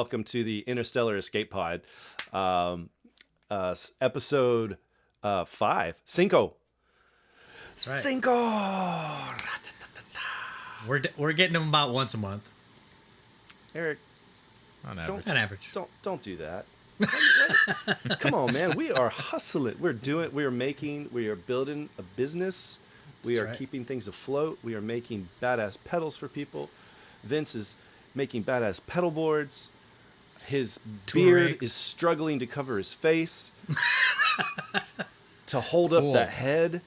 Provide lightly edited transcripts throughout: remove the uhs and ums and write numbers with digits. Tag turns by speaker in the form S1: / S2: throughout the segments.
S1: welcome to the Interstellar Escape Pod, episode 5. Cinco.
S2: That's right.
S1: Cinco.
S2: We're getting them about once a month.
S1: Eric,
S3: On average.
S2: On average.
S1: don't do that. Come on, man. We are hustling. We are building a business. We
S2: That's
S1: are
S2: right.
S1: keeping things afloat. We are making badass pedals for people. Vince is making badass pedal boards. His beard
S2: rigs.
S1: is struggling to cover his face, to hold up that head.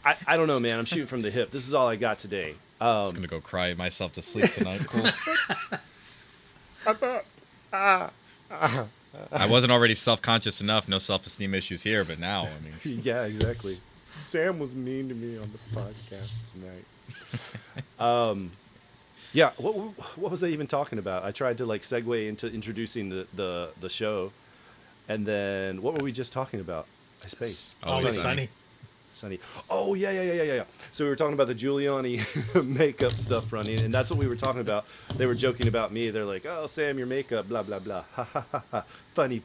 S1: I don't know, man. I'm shooting from the hip. This is all I got today.
S3: I'm just gonna go cry myself to sleep tonight. Cool. I wasn't already self-conscious enough. No self-esteem issues here, but now, I mean,
S1: Yeah, exactly. Sam was mean to me on the podcast tonight. Yeah, what was I even talking about? I tried to like segue into introducing the show, and then what were we just talking about? Space.
S2: Always sunny.
S1: Sunny. Oh yeah. So we were talking about the Giuliani makeup stuff running, and that's what we were talking about. They were joking about me. They're like, "Oh, Sam, your makeup, blah blah blah, ha ha ha ha, funny."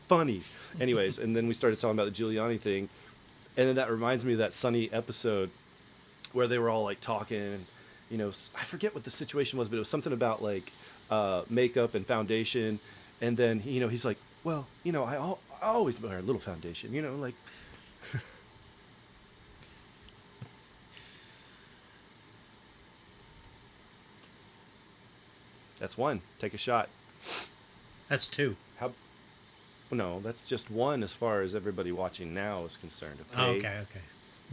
S1: Anyways, and then we started talking about the Giuliani thing, and then that reminds me of that Sunny episode where they were all like talking. You know, I forget what the situation was, but it was something about like makeup and foundation, and then he's like, "Well, I always wear a little foundation, like." That's one. Take a shot.
S2: That's two.
S1: No, that's just one as far as everybody watching now is concerned. Okay.
S2: Oh, okay.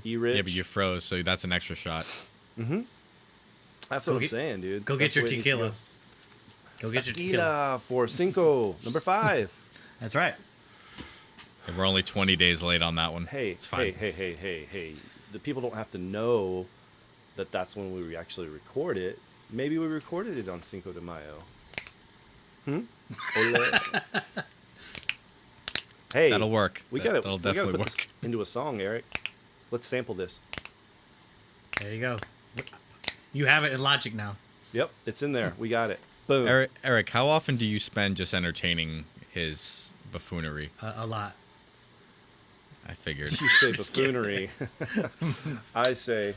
S1: E-Rich.
S3: yeah, but you froze, so that's an extra shot.
S1: Mm-hmm. That's what I'm saying, dude.
S2: Go
S1: That's
S2: get your
S1: the way it needs to
S2: tequila. Go get your tequila.
S1: Tequila for Cinco, number 5.
S2: That's right.
S3: And we're only 20 days late on that one.
S1: Hey,
S3: it's fine.
S1: hey. The people don't have to know that that's when we actually record it. Maybe we recorded it on Cinco de Mayo. Ole. Hey,
S3: That'll work.
S1: We
S3: That'll
S1: gotta
S3: definitely
S1: put
S3: work.
S1: this into a song, Eric. Let's sample this.
S2: There you go. You have it in Logic now.
S1: Yep, it's in there. We got it. Boom.
S3: Eric, how often do you spend just entertaining his buffoonery?
S2: A lot.
S3: I figured.
S1: You say buffoonery. I say.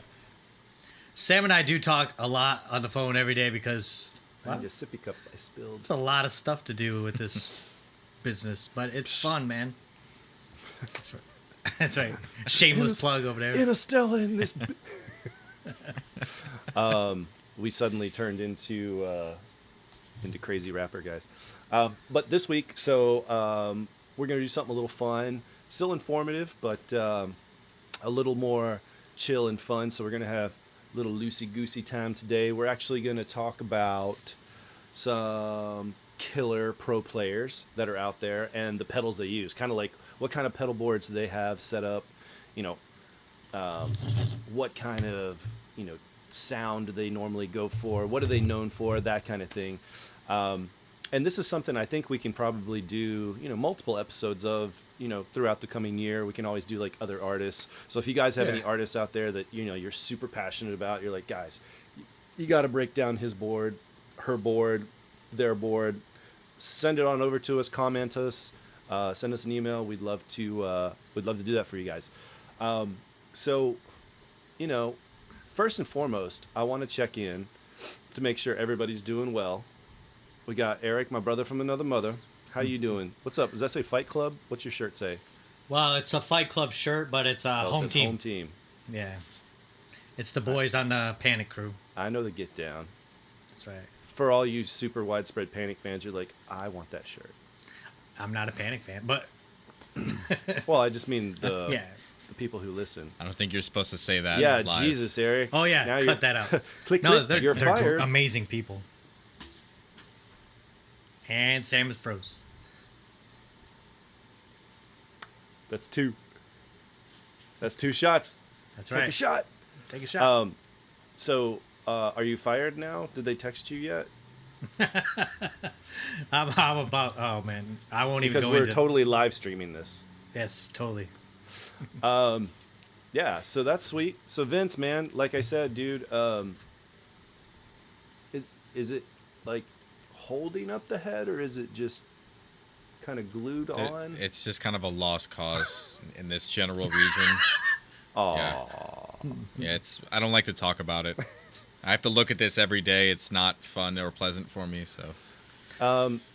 S2: Sam and I do talk a lot on the phone every day because
S1: I need a sippy cup I spilled.
S2: it's a lot of stuff to do with this business, but it's fun, man. That's right. That's right. Shameless plug over there.
S1: Interstellar in this. We suddenly turned into crazy rapper guys. But this week, so we're gonna do something a little fun, still informative, but a little more chill and fun. So we're gonna have a little loosey-goosey time today. We're actually gonna talk about some killer pro players that are out there and the pedals they use. Kind of like what kind of pedal boards they have set up. What kind of sound do they normally go for? What are they known for? That kind of thing. And this is something I think we can probably do, multiple episodes of, throughout the coming year. We can always do like other artists. So if you guys have any artists out there that, you're super passionate about, you're like, guys, you got to break down his board, her board, their board, send it on over to us, comment us, send us an email. We'd love to do that for you guys. So, first and foremost, I want to check in to make sure everybody's doing well. We got Eric, my brother from another mother. How you doing? What's up? Does that say Fight Club? What's your shirt say?
S2: Well, it's a Fight Club shirt, but it's a home team.
S1: Home team.
S2: Yeah. It's the boys on the Panic crew.
S1: I know the get down.
S2: That's right.
S1: For all you super widespread Panic fans, you're like, I want that shirt.
S2: I'm not a Panic fan, but
S1: Well, I just mean the
S2: yeah.
S1: the people who listen.
S3: I don't think you're supposed to say that.
S1: Yeah,
S3: live.
S1: Jesus, Eric.
S2: Oh yeah,
S1: Now
S2: cut that out.
S1: click,
S2: No,
S1: click, you're
S2: they're
S1: fired.
S2: amazing people. And Sam is froze.
S1: That's 2. That's 2 shots.
S2: That's right.
S1: Take a shot.
S2: Take a shot.
S1: So, are you fired now? Did they text you yet?
S2: I'm about. Oh man, I won't even
S1: Because
S2: go
S1: we're
S2: into.
S1: totally live streaming this.
S2: Yes, totally.
S1: Yeah, so that's sweet. So Vince, man, like I said, dude, is it like holding up the head, or is it just kind of glued on?
S3: It's just kind of a lost cause in this general region.
S1: Oh,
S3: Yeah, I don't like to talk about it. I have to look at this every day. It's not fun or pleasant for me. So,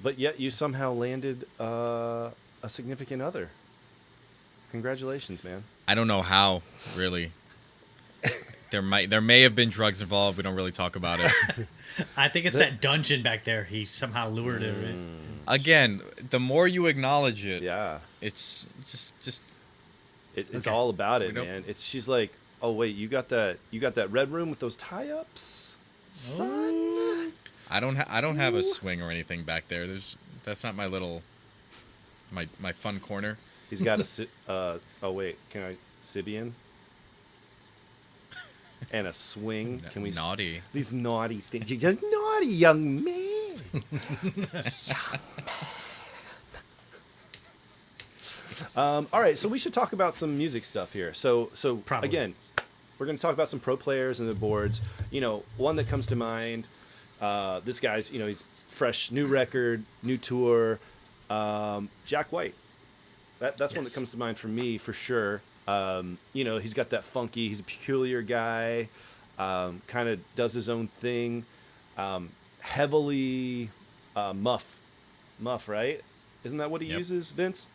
S1: but yet you somehow landed a significant other. Congratulations, man.
S3: I don't know how, really. There may have been drugs involved. We don't really talk about it.
S2: I think it's that dungeon back there. He somehow lured her in.
S3: Again, the more you acknowledge it,
S1: Yeah,
S3: it's just
S1: it's
S2: Okay.
S1: all about it,
S3: We don't-
S1: man. She's like, oh wait, you got that red room with those tie-ups, son.
S3: I don't have a swing or anything back there. That's not my little my fun corner.
S1: He's got oh wait, can I Sibian? And a swing. Can we
S3: Naughty.
S1: These naughty things. You're a naughty young man. All right, so we should talk about some music stuff here. So
S2: Probably.
S1: again, we're going to talk about some pro players and the boards. You know, one that comes to mind. This guy's, he's fresh, new record, new tour. Jack White. That's one that
S2: Yes.
S1: comes to mind for me for sure. He's got that funky. He's a peculiar guy. Kind of does his own thing. Heavily muff, right? Isn't that what he
S3: Yep.
S1: uses, Vince?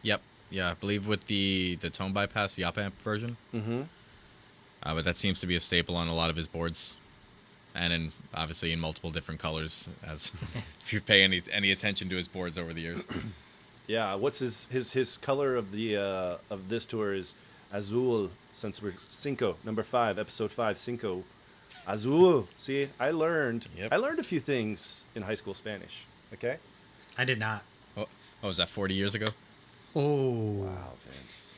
S3: Yep. Yeah, I believe with the tone bypass, the op amp version.
S1: Mm-hmm.
S3: But that seems to be a staple on a lot of his boards, and obviously in multiple different colors. As if you pay any attention to his boards over the years.
S1: Yeah. What's his color of the of this tour is azul. Since we're Cinco, number 5, episode 5, Cinco, azul. See, I learned
S3: Yep.
S1: a few things in high school Spanish. Okay.
S2: I did not.
S3: What was that? 40 years ago?
S2: Oh.
S1: Wow, Vince.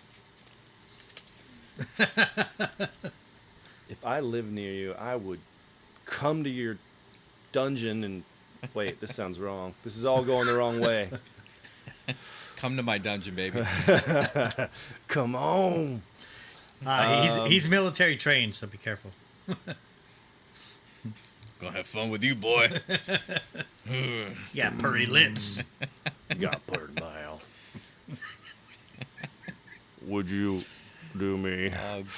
S1: If I lived near you, I would come to your dungeon and wait. This sounds wrong. This is all going the wrong way.
S3: Come to my dungeon, baby.
S1: Come on.
S2: He's military trained, so be careful.
S3: Gonna have fun with you, boy.
S2: Yeah, purry lips.
S1: You got bird mouth. Would you do me?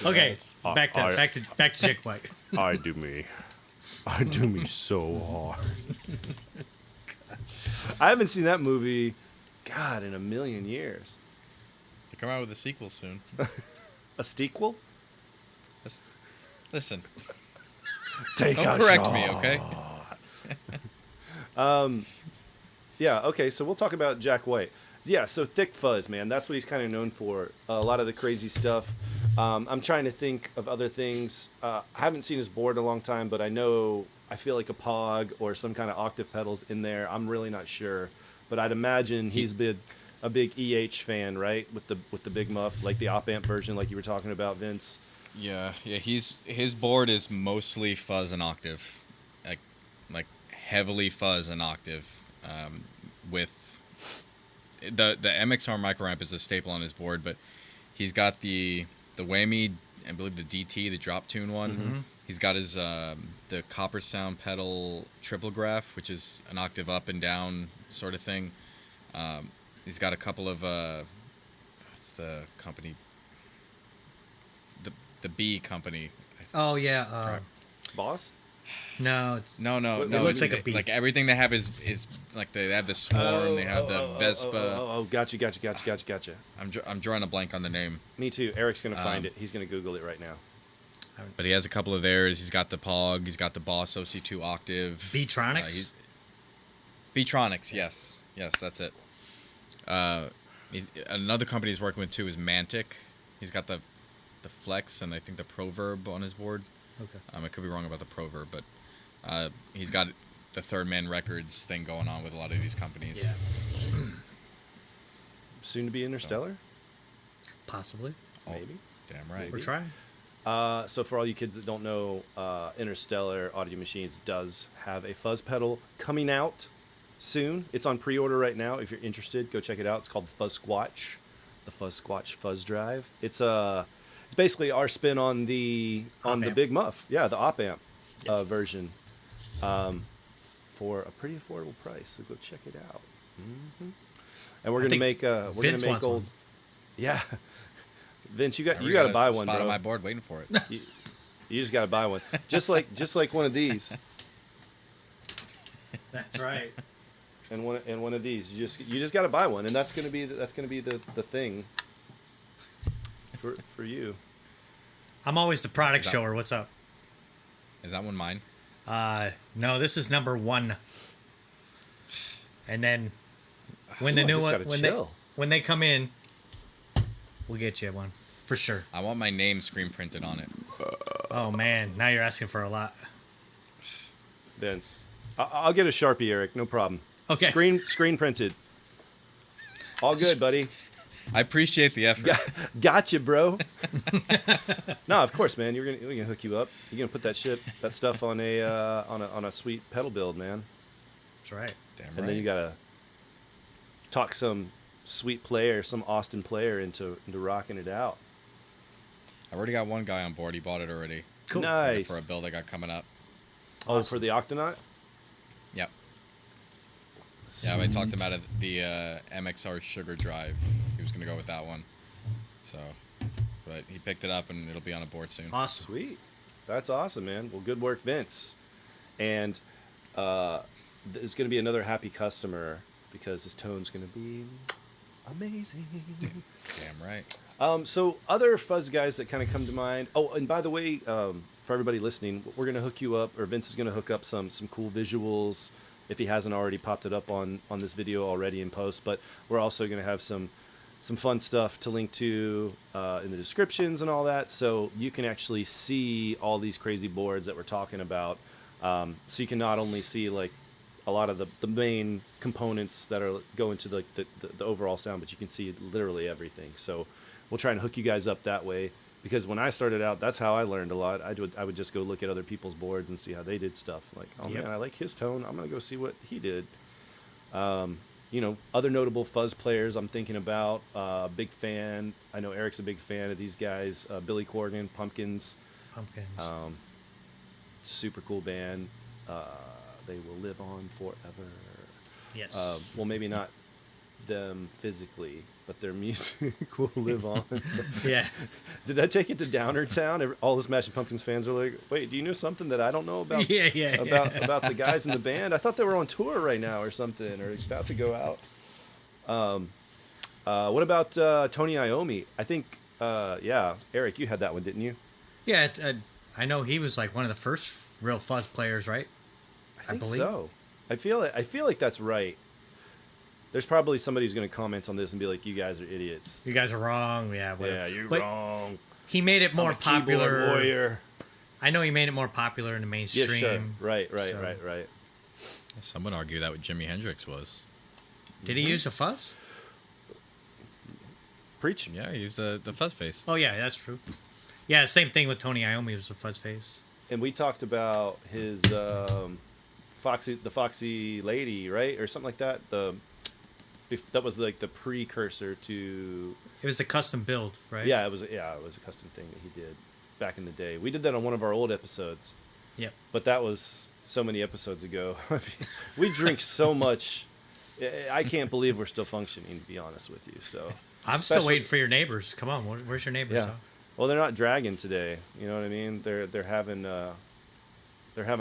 S2: Okay, back to
S1: I-
S2: Jack White.
S1: I do me. I do me so hard. I haven't seen that movie, God, in a million years.
S3: They come out with a sequel soon.
S1: A sequel?
S3: Listen,
S1: Take
S3: don't correct me, okay?
S1: Yeah, okay, so we'll talk about Jack White. Yeah, so Thick Fuzz, man, that's what he's kind of known for. A lot of the crazy stuff. I'm trying to think of other things. I haven't seen his board in a long time, but I feel like a Pog or some kind of octave pedals in there. I'm really not sure. But I'd imagine he's been a big EH fan, right? With the big muff, like the op amp version, like you were talking about, Vince.
S3: Yeah. His board is mostly fuzz and octave, like heavily fuzz and octave, with the MXR micro amp is a staple on his board, but he's got the whammy, I believe the DT, the drop tune one.
S1: Mm-hmm.
S3: He's got his the copper sound pedal triple graph, which is an octave up and down sort of thing. He's got a couple of what's the company? The B company.
S2: Oh yeah.
S1: Boss?
S2: No, it's
S3: No.
S2: It looks like a B.
S3: Like everything they have is like they have the Swarm, they have the Vespa.
S1: Oh, gotcha.
S3: I'm drawing a blank on the name,
S1: Me too. Eric's going to find it. He's going to Google it right now.
S3: but he has a couple of theirs. He's got the Pog, he's got the Boss OC2 octave.
S2: B-Tronics?
S3: B-Tronics, yes, that's it. Another company he's working with too is Mantic. He's got the Flex and I think the Proverb on his board.
S2: Okay.
S3: I could be wrong about the Proverb, but he's got the Third Man Records thing going on with a lot of these companies.
S2: Yeah.
S1: Soon to be Interstellar?
S2: Possibly.
S1: Maybe.
S3: Damn right.
S2: We're trying.
S1: So for all you kids that don't know, Interstellar Audio Machines does have a fuzz pedal coming out soon. It's on pre-order right now. If you're interested, go check it out. It's called Fuzzsquatch, the Fuzzsquatch Fuzzdrive. It's basically our spin on the
S2: Op amp.
S1: big muff. Yeah, the op amp version. for a pretty affordable price. So go check it out. And we're
S2: I
S1: gonna
S2: think
S1: make
S2: Vince wants one.
S1: yeah. Vince, you got
S3: I
S1: to
S3: got
S1: buy
S3: a
S1: one,
S3: spot
S1: bro.
S3: on my board waiting for it.
S1: You just got to buy one. Just like one of these
S2: That's right.
S1: and one of these. You just got to buy one, and that's gonna be the thing for you.
S2: I'm always the product
S3: Is that-
S2: shower. What's up?
S3: Is that one mine?
S2: No, this is number 1. And then when the
S1: Ooh, I
S2: new
S1: just
S2: one
S1: gotta chill.
S2: when they come in, we'll get you one for sure.
S3: I want my name screen printed on it.
S2: Oh man, now you're asking for a lot.
S1: Vince, I'll get a Sharpie, Eric. No problem.
S2: Okay.
S1: Screen printed. All good, buddy.
S3: I appreciate the effort.
S1: Gotcha, bro. No, of course, man. We're gonna hook you up. You're gonna put that stuff on a sweet pedal build, man.
S2: That's right.
S3: Damn
S1: And
S3: right.
S1: then you gotta talk some sweet player, some Austin player into rocking it out.
S3: I already got one guy on board. He bought it already.
S2: Cool.
S1: Nice.
S3: For a build I got coming up.
S1: Oh, for the Octonaut?
S3: Yep. Yeah, I talked him out of the MXR Sugar Drive. He was gonna go with that one. So, but he picked it up and it'll be on a board soon.
S2: Awesome.
S1: Sweet. That's awesome, man. Well, good work, Vince. And there's going to be another happy customer because his tone's going to be amazing.
S3: Damn right.
S1: So other fuzz guys that kind of come to mind. Oh, and by the way, for everybody listening, we're going to hook you up, or Vince is going to hook up some cool visuals if he hasn't already popped it up on this video already in post. But we're also going to have some fun stuff to link to in the descriptions and all that, so you can actually see all these crazy boards that we're talking about. So you can not only see like a lot of the main components that are go into the overall sound, but you can see literally everything. So we'll try and hook you guys up that way, because when I started out, that's how I learned a lot. I would just go look at other people's boards and see how they did stuff. Like, oh
S2: Yep.
S1: man, I like his tone. I'm gonna go see what he did. Other notable fuzz players I'm thinking about. Big fan. I know Eric's a big fan of these guys. Billy Corgan, Pumpkins.
S2: Pumpkins.
S1: Super cool band. They will live on forever.
S2: yes.
S1: Well, maybe not them physically, but their music will live on.
S2: Yeah.
S1: Did that take it to Downer Town? All the Smashing Pumpkins fans are like, wait, do you know something that I don't know about?
S2: Yeah.
S1: About the guys in the band? I thought they were on tour right now or something, or about to go out. What about Tony Iommi? I think, Eric, you had that one, didn't you?
S2: Yeah. I know he was like one of the first real fuzz players, right?
S1: I think
S2: believe.
S1: so. I feel like that's right. There's probably somebody who's going to comment on this and be like, "You guys are idiots."
S2: You guys are wrong. Yeah. Whatever.
S1: Yeah, you're
S2: But
S1: wrong.
S2: He made it more
S1: I'm a keyboard
S2: popular.
S1: warrior.
S2: I know he made it more popular in the
S1: Yeah,
S2: mainstream.
S1: sure. Right.
S2: So-
S1: Right.
S3: Some would argue that what Jimi Hendrix was.
S2: Did he use a fuzz?
S1: Preach.
S3: Yeah, he used the fuzz face.
S2: Oh yeah, that's true. Yeah, same thing with Tony Iommi was a fuzz face.
S1: And we talked about his Foxy Lady, right, or something like that. That was like the precursor to.
S2: It was a custom build, right?
S1: Yeah, it was a custom thing that he did back in the day. We did that on one of our old episodes,
S2: Yep.
S1: but that was so many episodes ago. We drink so much. I can't believe we're still functioning, to be honest with you. So
S2: I'm still
S1: especially-
S2: waiting for your neighbors. Come on, where's your neighbors?
S1: Yeah.
S2: Huh?
S1: Well, they're not dragging today. You know what I mean? They're having a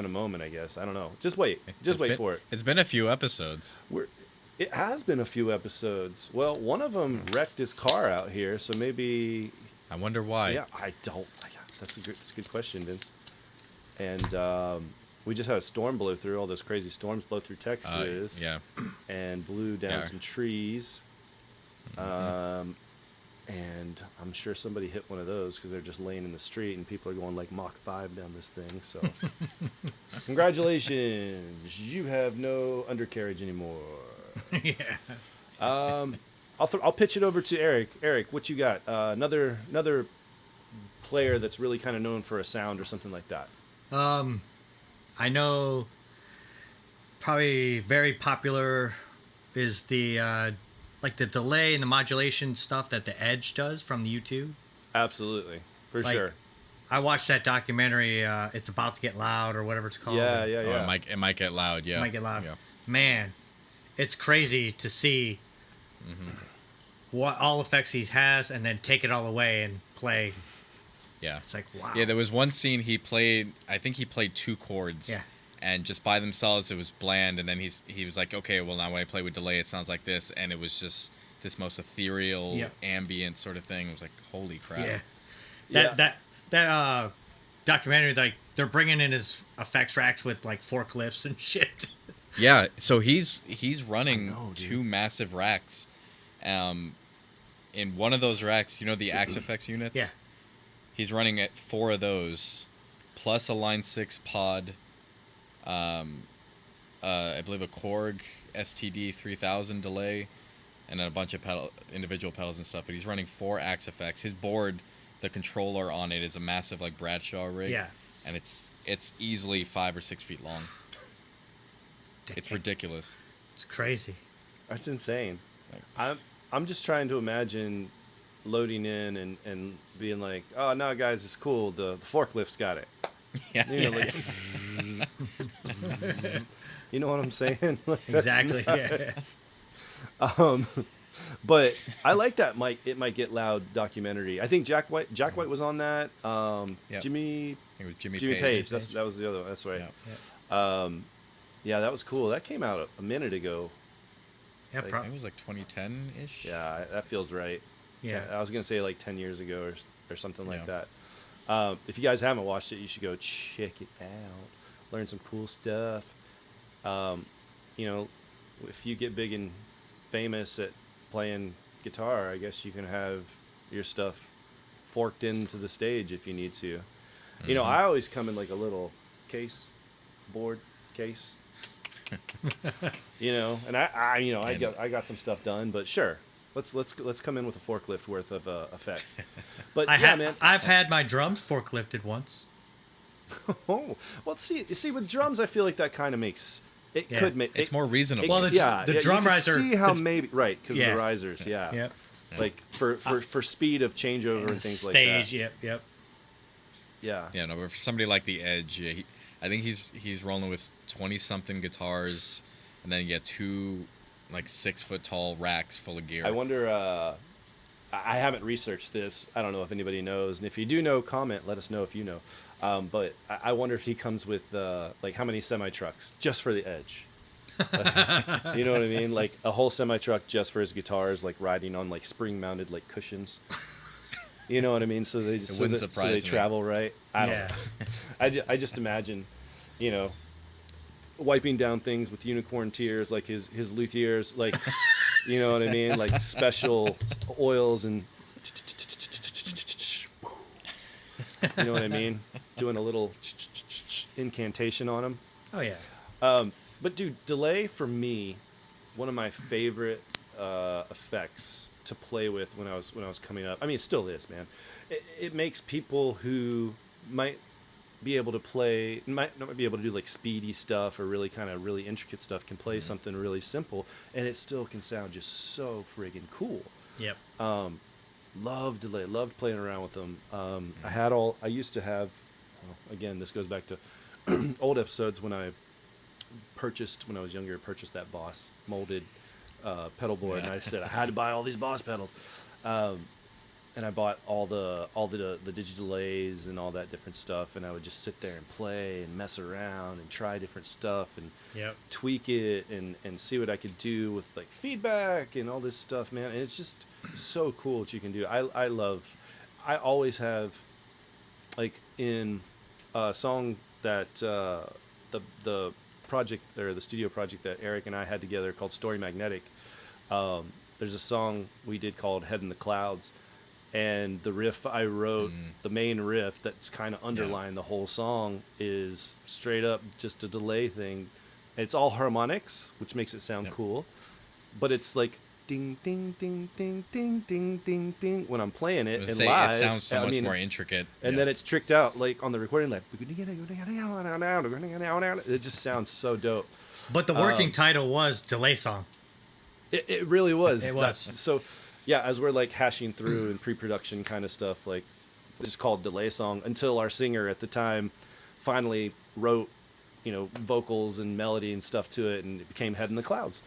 S1: moment, I guess. I don't know. Just wait. Just wait for it.
S3: It's been a few episodes.
S1: It has been a few episodes. Well, one of them wrecked his car out here, so maybe.
S3: I wonder why.
S1: Yeah, I don't. Yeah, that's a good question, Vince. And we just had a storm blow through. All those crazy storms blow through Texas.
S3: Yeah.
S1: And blew down
S3: Yeah.
S1: some trees. And I'm sure somebody hit one of those because they're just laying in the street and people are going like Mach 5 down this thing. So, congratulations, you have no undercarriage anymore.
S2: Yeah.
S1: I'll pitch it over to Eric. Eric, what you got? Another player that's really kind of known for a sound or something like that.
S2: I know probably very popular is the like the delay and the modulation stuff that the Edge does from the U2.
S1: Absolutely, for
S2: Like,
S1: sure.
S2: I watched that documentary. It's About to Get Loud or whatever it's called.
S1: Yeah, yeah,
S3: Oh,
S1: yeah.
S3: it might get loud. Yeah,
S2: It might get loud.
S3: Yeah.
S2: Man, it's crazy to see what all effects he has, and then take it all away and play.
S3: Yeah.
S2: It's like, wow.
S3: Yeah, there was one scene he played. I think he played 2 chords.
S2: Yeah.
S3: And just by themselves, it was bland. And then he was like, okay, well now when I play with delay, it sounds like this. And it was just this most ethereal, ambient sort of thing. It was like, holy crap.
S2: Yeah. That documentary, like they're bringing in his effects racks with like forklifts and shit.
S3: Yeah. So he's running
S1: I know, dude.
S3: 2 massive racks. In one of those racks, you know the Axe Effects units.
S2: Yeah.
S3: He's running at 4 of those, plus a Line 6 pod. I believe a Korg STD 3000 delay, and then a bunch of individual pedals and stuff. But he's running 4 Axe Effects. His board, the controller on it is a massive like Bradshaw rig.
S2: Yeah.
S3: And it's easily 5 or 6 feet long. It's ridiculous.
S2: It's crazy.
S1: That's insane. I'm just trying to imagine loading in and being like, oh no guys, it's cool. The forklift's got it.
S3: Yeah.
S1: You know, like, you know what I'm saying? Like, that's
S2: Exactly.
S1: nuts. But I like that It Might Get Loud documentary. I think Jack White was on that.
S3: Yep.
S1: Jimmy
S3: It was Jimmy
S1: Page.
S3: Page.
S1: That was the other one. That's right.
S3: Yeah.
S1: Yeah, that was cool. That came out a minute ago.
S2: Yeah,
S3: I think it was like 2010-ish.
S1: Yeah, that feels right.
S2: Yeah.
S1: I was gonna say like 10 years ago or something like
S3: Yeah.
S1: that. If you guys haven't watched it, you should go check it out. Learn some cool stuff. You know, if you get big and famous at playing guitar, I guess you can have your stuff forked into the stage if you need to. You know, I always come in like a little board case. You know, and I got some stuff done, but sure. Let's come in with a forklift worth of effects. But man,
S2: I've had my drums forklifted once.
S1: oh, well, see, with drums, I feel like that kind of makes it
S2: Yeah.
S1: could make
S3: It's more reasonable.
S2: Well, the drum
S1: you can
S2: riser-
S1: See how
S2: the-
S1: maybe right because
S2: Yeah.
S1: of the risers, yeah.
S2: Yep.
S1: Like for speed of changeover and things
S2: Stage.
S1: like
S2: Yep.
S1: that. Yeah.
S3: Yeah, no, but for somebody like the Edge, yeah, I think he's rolling with 20-something guitars, and then you get 2 like 6-foot tall racks full of gear.
S1: I wonder. I haven't researched this. I don't know if anybody knows, and if you do know, comment. Let us know if you know. But I wonder if he comes with like how many semi trucks just for the Edge. You know what I mean? Like a whole semi truck just for his guitars, like riding on like spring mounted like cushions. You know what I mean? So they just
S3: wouldn't
S1: so
S3: surprise
S1: they
S3: me.
S1: travel right. I don't know. I just imagine, you know, wiping down things with unicorn tears, like his luthiers, like, you know what I mean, like special oils and, you know what I mean, doing a little incantation on them.
S2: Oh yeah.
S1: But dude, delay for me, one of my favorite effects to play with when I was coming up. I mean, it still is, man. It makes people who might be able to play, might not be able to do like speedy stuff or really kind of really intricate stuff, can play something really simple, and it still can sound just so friggin' cool.
S2: Yep.
S1: Loved delay, loved playing around with them. I used to have, well, again, this goes back to old episodes when I was younger, purchased that Boss molded pedal board, and I said I had to buy all these Boss pedals, and I bought all the digital delays and all that different stuff, and I would just sit there and play and mess around and try different stuff and tweak it and see what I could do with like feedback and all this stuff, man. And it's just so cool what you can do. I always have, like, in a song that the project or the studio project that Eric and I had together called Story Magnetic. There's a song we did called Head in the Clouds, and the riff I wrote, the main riff that's kind of underlying the whole song, is straight up just a delay thing. It's all harmonics, which makes it sound cool, but it's like ding ding ding ding ding ding ding ding when I'm playing it and live.
S3: It sounds so much more intricate,
S1: and then it's tricked out like on the recording, like it just sounds so dope.
S2: But the working title was Delay Song.
S1: It really was.
S2: It was.
S1: So, yeah, as we're like hashing through and pre-production kind of stuff, like It's called Delay Song until our singer at the time finally wrote, vocals and melody and stuff to it, and it became Head in the Clouds.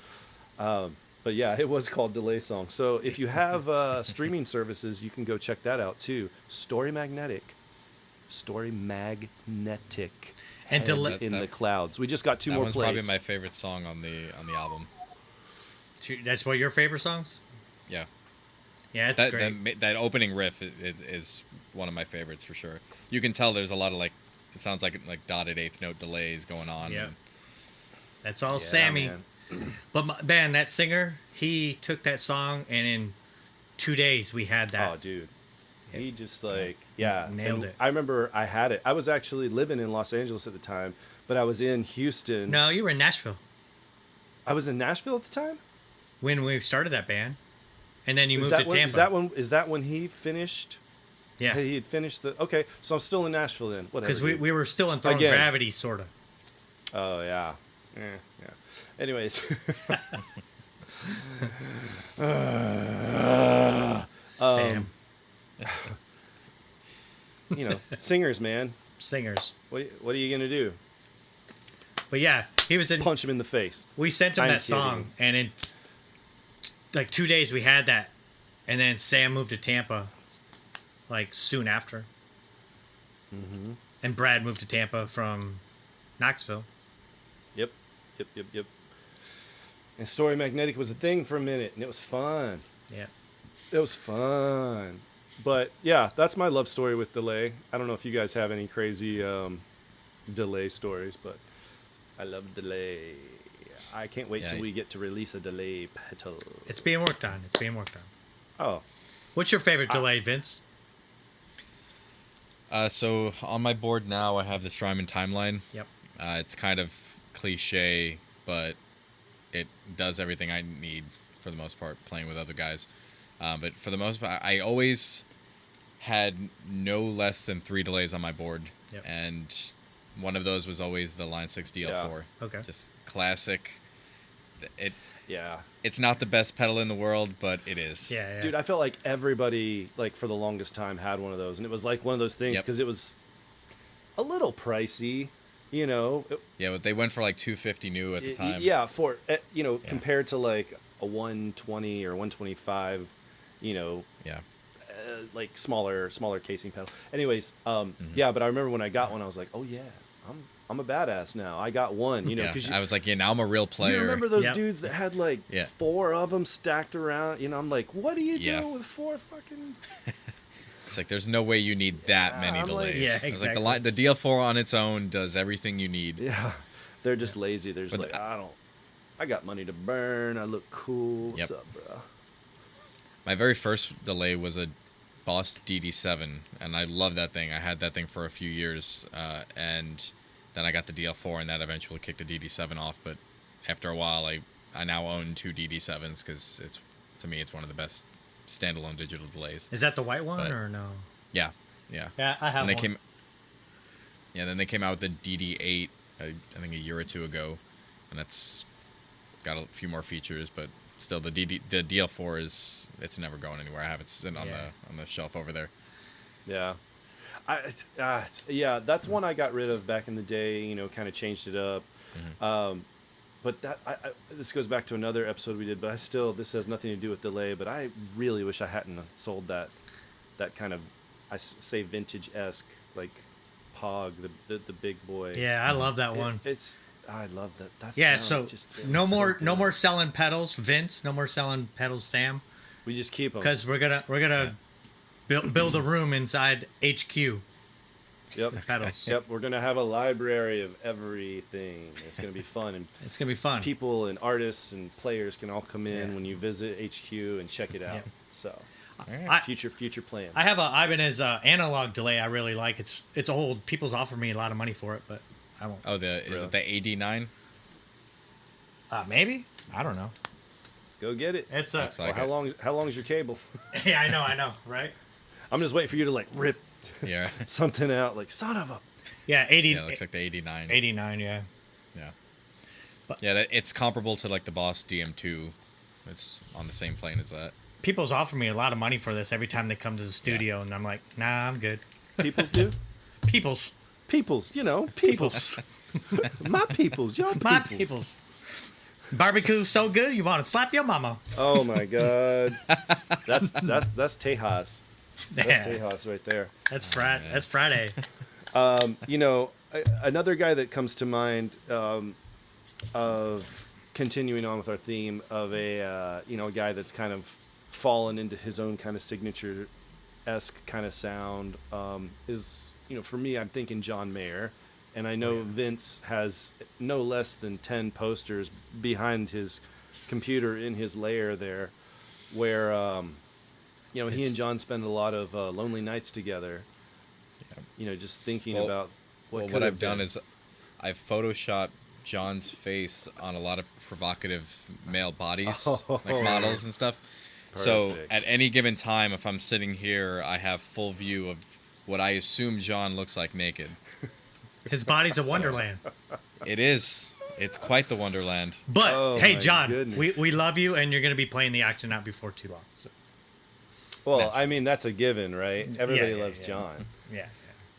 S1: But yeah, it was called Delay Song. So if you have streaming services, you can go check that out too. Story Magnetic.
S2: And
S1: Head in the Clouds. We just got two
S3: That
S1: more
S3: one's
S1: plays.
S3: probably my favorite song on the album.
S2: That's one of your favorite songs?
S3: Yeah.
S2: Yeah, it's great.
S3: That opening riff is one of my favorites for sure. You can tell there's a lot of it sounds like dotted eighth note delays going on.
S2: Yeah.
S3: and-
S2: That's all
S1: Yeah,
S2: Sammy.
S1: man.
S2: But man, that singer, he took that song, and in 2 days we had that.
S1: Oh, dude. He just nailed
S2: Nailed it.
S1: I remember I had it. I was actually living in Los Angeles at the time, but I was in Houston.
S2: No, you were in Nashville
S1: I was in Nashville at the time.
S2: when we started that band, and then you moved to
S1: When,
S2: Tampa.
S1: is that when he finished?
S2: Yeah,
S1: He had finished the. Okay, so I'm still in Nashville then. Whatever.
S2: because
S1: dude.
S2: we were still in Throne
S1: Again.
S2: Gravity, sort of.
S1: Oh yeah. Yeah. Anyways.
S2: Sam,
S1: Singers, man.
S2: singers.
S1: What are you gonna do?
S2: But yeah, he was in.
S1: Punch him in the face.
S2: We sent him
S1: I'm
S2: that song, and in 2 days we had that, and then Sam moved to Tampa, soon after. Mm-hmm. And Brad moved to Tampa from Knoxville.
S1: Yep. And Story Magnetic was a thing for a minute, and it was fun.
S2: Yeah.
S1: It was fun. But yeah, that's my love story with Delay. I don't know if you guys have any crazy Delay stories, but I love Delay. I can't wait till we get to release a Delay pedal.
S2: It's being worked on.
S1: Oh,
S2: What's your favorite delay, Vince?
S3: So on my board now, I have the Strymon timeline.
S2: Yep.
S3: It's kind of cliche, but it does everything I need for the most part, playing with other guys. But for the most part, I always had no less than 3 delays on my board.
S2: Yep.
S3: And one of those was always the Line 6 DL4.
S2: Yeah. Okay.
S3: Just classic.
S1: yeah.
S3: It's not the best pedal in the world, but it is.
S2: Yeah.
S1: Dude, I felt like everybody, for the longest time, had one of those. And it was one of those things,
S3: Yep.
S1: because it was a little pricey,
S3: Yeah, but they went for $250 new at the time.
S1: Yeah, compared to a 120 or 125,
S3: Yeah.
S1: smaller casing pedal. Anyways, yeah, but I remember when I got one, I was like, oh yeah, I'm a badass now. I got one,
S3: Yeah.
S1: because
S3: I was like, now I'm a real player.
S1: you remember those
S2: Yep.
S1: dudes that had 4 of them stacked around. I'm like, what are you doing with 4 fucking?
S3: It's there's no way you need that many
S1: I'm like-
S3: delays.
S2: Yeah,
S3: It's
S2: exactly.
S3: the DL4 on its own does everything you need.
S1: Yeah, they're just lazy. They're just
S3: But
S1: I got money to burn. I look cool. What's
S3: Yep.
S1: up, bro?
S3: My very first delay was a Boss DD7, and I love that thing. I had that thing for a few years, and then I got the DL4, and that eventually kicked the DD7 off. But after a while, I now own 2 DD7s because to me it's one of the best standalone digital delays.
S2: Is that the white one
S3: But-
S2: or no?
S3: Yeah.
S2: Yeah, I have
S3: And they
S2: one.
S3: then they came out with the DD8, I think a year or two ago, and that's got a few more features, but still the DL4 it's never going anywhere. I have it sitting on the shelf over there.
S1: Yeah. Yeah, that's one I got rid of back in the day, kind of changed it up. But this goes back to another episode we did, but this has nothing to do with delay, but I really wish I hadn't sold that kind of, say vintage-esque, Pog, the big boy.
S2: Yeah, I love that one.
S1: I love that. That
S2: Yeah,
S1: sound
S2: so
S1: it
S2: no
S1: was
S2: more
S1: so
S2: no
S1: good.
S2: more selling pedals, Vince. No more selling pedals, Sam.
S1: We just keep them.
S2: Because we're gonna build a room inside HQ.
S1: Yep.
S2: Pedals.
S1: Yep. We're gonna have a library of everything. It's gonna be fun, and
S2: It's gonna be fun.
S1: people and artists and players can all come in
S2: Yeah.
S1: when you visit HQ and check it out.
S2: Yeah.
S1: So,
S2: I-
S1: future plans.
S2: I have a Ibanez analog delay. I really like. It's old. People's offered me a lot of money for it, but I won't.
S3: Oh, is it the AD9?
S2: Maybe. I don't know.
S1: Go get it.
S2: It's
S3: Looks like
S1: How long is your cable?
S2: yeah, I know, right?
S1: I'm just waiting for you to rip
S3: Yeah.
S1: something out. Son of a.
S2: Yeah, 80.
S3: Yeah, it looks like the 89.
S2: 89. Yeah.
S3: Yeah.
S2: But-
S3: Yeah, it's comparable to the Boss DM2. It's on the same plane as that.
S2: people's offer me a lot of money for this every time they come to the studio, and I'm like, nah, I'm good.
S1: Peoples do?
S2: People's.
S1: Peoples, peoples. My peoples, your peoples.
S2: My people's. Barbecue so good, you want to slap your mama.
S1: Oh my God. That's Tejas. That's
S2: Yeah,
S1: Tejas right there.
S2: that's Friday. That's Friday.
S1: Another guy that comes to mind of continuing on with our theme of a guy that's kind of fallen into his own kind of signature-esque kind of sound is, for me, I'm thinking John Mayer. And I know Vince has no less than 10 posters behind his computer in his lair there where, he and John spend a lot of lonely nights together, just thinking about what
S3: I've done is I've photoshopped John's face on a lot of provocative male bodies, like models and stuff. So
S1: Perfect.
S3: at any given time, if I'm sitting here, I have full view of what I assume John looks like naked.
S2: His body's a wonderland.
S3: It is. It's quite the wonderland.
S2: But
S1: Oh,
S2: hey,
S1: my
S2: John,
S1: goodness.
S2: we love you, and you're going to be playing the action out before too long. So.
S1: Well, I mean, that's a given, right? Everybody
S2: Yeah,
S1: loves
S2: yeah.
S1: John.
S2: Yeah.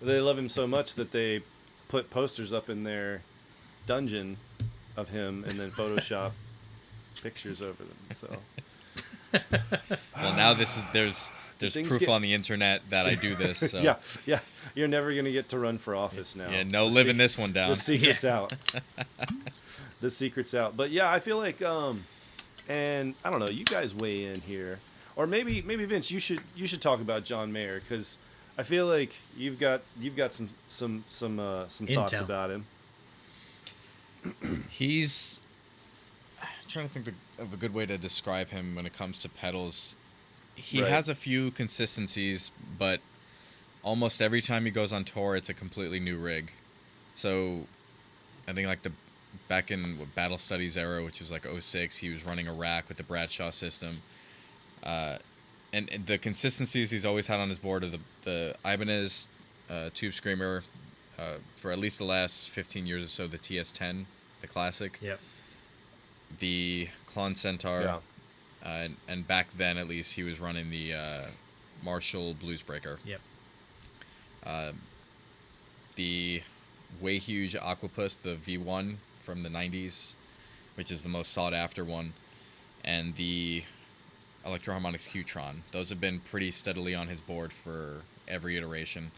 S1: They love him so much that they put posters up in their dungeon of him and then Photoshop pictures over them. So
S3: Well, now there's
S1: Things
S3: proof
S1: get-
S3: on the internet that I do this. So.
S1: yeah, you're never gonna get to run for office now.
S3: Yeah, no
S1: The
S3: living this one down.
S1: The secret's out. The secret's out. But yeah, I feel like and I don't know, you guys weigh in here, or maybe Vince, you should talk about John Mayer because I feel like you've got some thoughts
S2: Intel.
S1: about him.
S3: He's I'm trying to think of a good way to describe him when it comes to pedals. He
S1: Right.
S3: has a few consistencies, but almost every time he goes on tour, it's a completely new rig. So I think like back in Battle Studies era, which was like 06, he was running a rack with the Bradshaw system. And the consistencies he's always had on his board are the Ibanez Tube Screamer for at least the last 15 years or so, the TS10, the classic.
S2: Yep.
S3: The Klon Centaur.
S1: Yeah.
S3: And back then, at least, he was running the Marshall Bluesbreaker.
S2: Yep.
S3: The way huge Aquapus, the V1 from the 90s, which is the most sought after one, and the Electro-Harmonix Qtron. Those have been pretty steadily on his board for every iteration.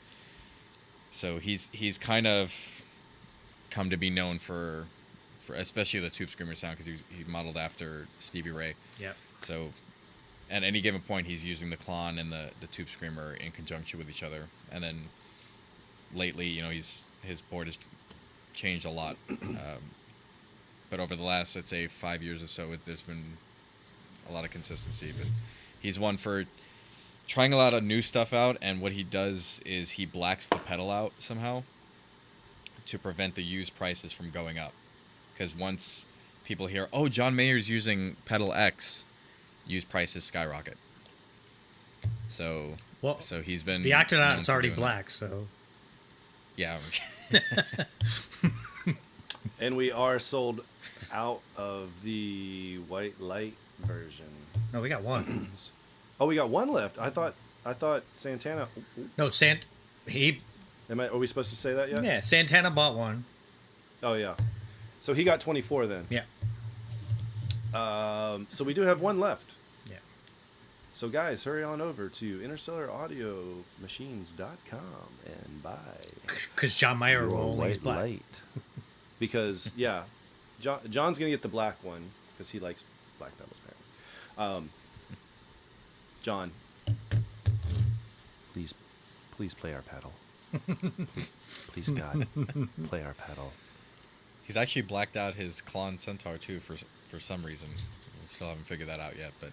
S3: So he's kind of come to be known for especially the Tube Screamer sound, because he modeled after Stevie Ray.
S2: Yep.
S3: So at any given point, he's using the Klon and the Tube Screamer in conjunction with each other. And then lately, his board has changed a lot. But over the last, let's say, 5 years or so, there's been a lot of consistency. But he's one for trying a lot of new stuff out, and what he does is he blacks the pedal out somehow to prevent the used prices from going up. Because once people hear, oh, John Mayer's using pedal X, used prices skyrocket. So he's been...
S2: The
S3: known
S2: Octonaut's
S3: for
S2: already
S3: doing
S2: black, so...
S3: that. Yeah.
S1: And we are sold out of the white light version.
S2: No, we got one.
S1: Oh, we got one left. I thought Santana.
S2: No,
S1: Are we supposed to say that yet?
S2: Yeah, Santana bought one.
S1: Oh yeah. So he got 24 then.
S2: Yeah.
S1: So we do have one left.
S2: Yeah.
S1: So guys, hurry on over to interstellaraudioMachines.com and buy
S2: Because John Mayer
S1: your
S2: will only use
S1: white
S2: black.
S1: light. Because yeah, John's gonna get the black one because he likes black pedals apparently. John, please play our pedal. Please God, play our pedal.
S3: He's actually blacked out his Klon Centaur, too, for some reason. We still haven't figured that out yet, but...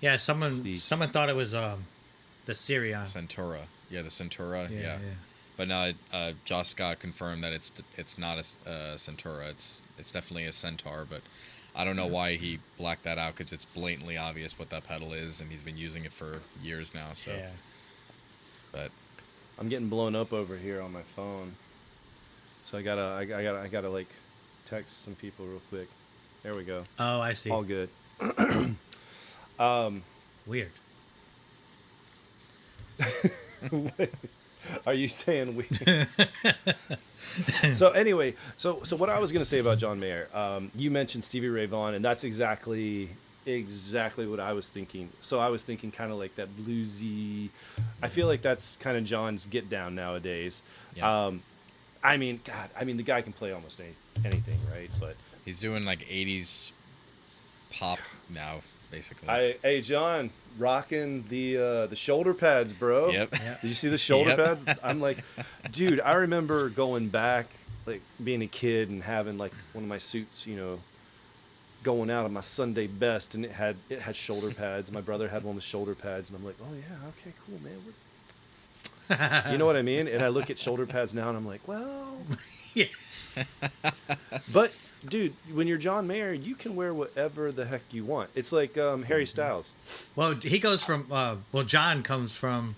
S2: Yeah, someone
S1: Please.
S2: thought it was the Sirion.
S3: Centaura. Yeah, the Centaura, yeah.
S2: Yeah.
S3: But no, Josh Scott confirmed that it's not a Centaura. It's definitely a Centaur, but I don't know why he blacked that out, because it's blatantly obvious what that pedal is, and he's been using it for years now, so...
S2: Yeah.
S3: But...
S1: I'm getting blown up over here on my phone, so I gotta like text some people real quick. There we go.
S2: Oh, I see.
S1: All good.
S2: Weird.
S1: Are you saying we? So anyway, so what I was going to say about John Mayer, you mentioned Stevie Ray Vaughan, and that's exactly what I was thinking. So I was thinking kind of like that bluesy. I feel like that's kind of John's get down nowadays.
S3: Yeah.
S1: I mean, the guy can play almost anything, right? But
S3: He's doing like 80s pop now, basically.
S1: hey, John, rocking the shoulder pads, bro.
S3: Yep.
S2: Yeah.
S1: Did you see the shoulder
S3: Yep.
S1: pads? I'm like, dude, I remember going back, like being a kid and having like one of my suits, going out on my Sunday best, and it had shoulder pads. My brother had one with shoulder pads, and I'm like, oh yeah, okay, cool, man. You know what I mean? And I look at shoulder pads now, and I'm like, well,
S2: Yeah.
S1: but dude, when you're John Mayer, you can wear whatever the heck you want. It's like Harry Styles.
S2: Well, he goes from. John comes from.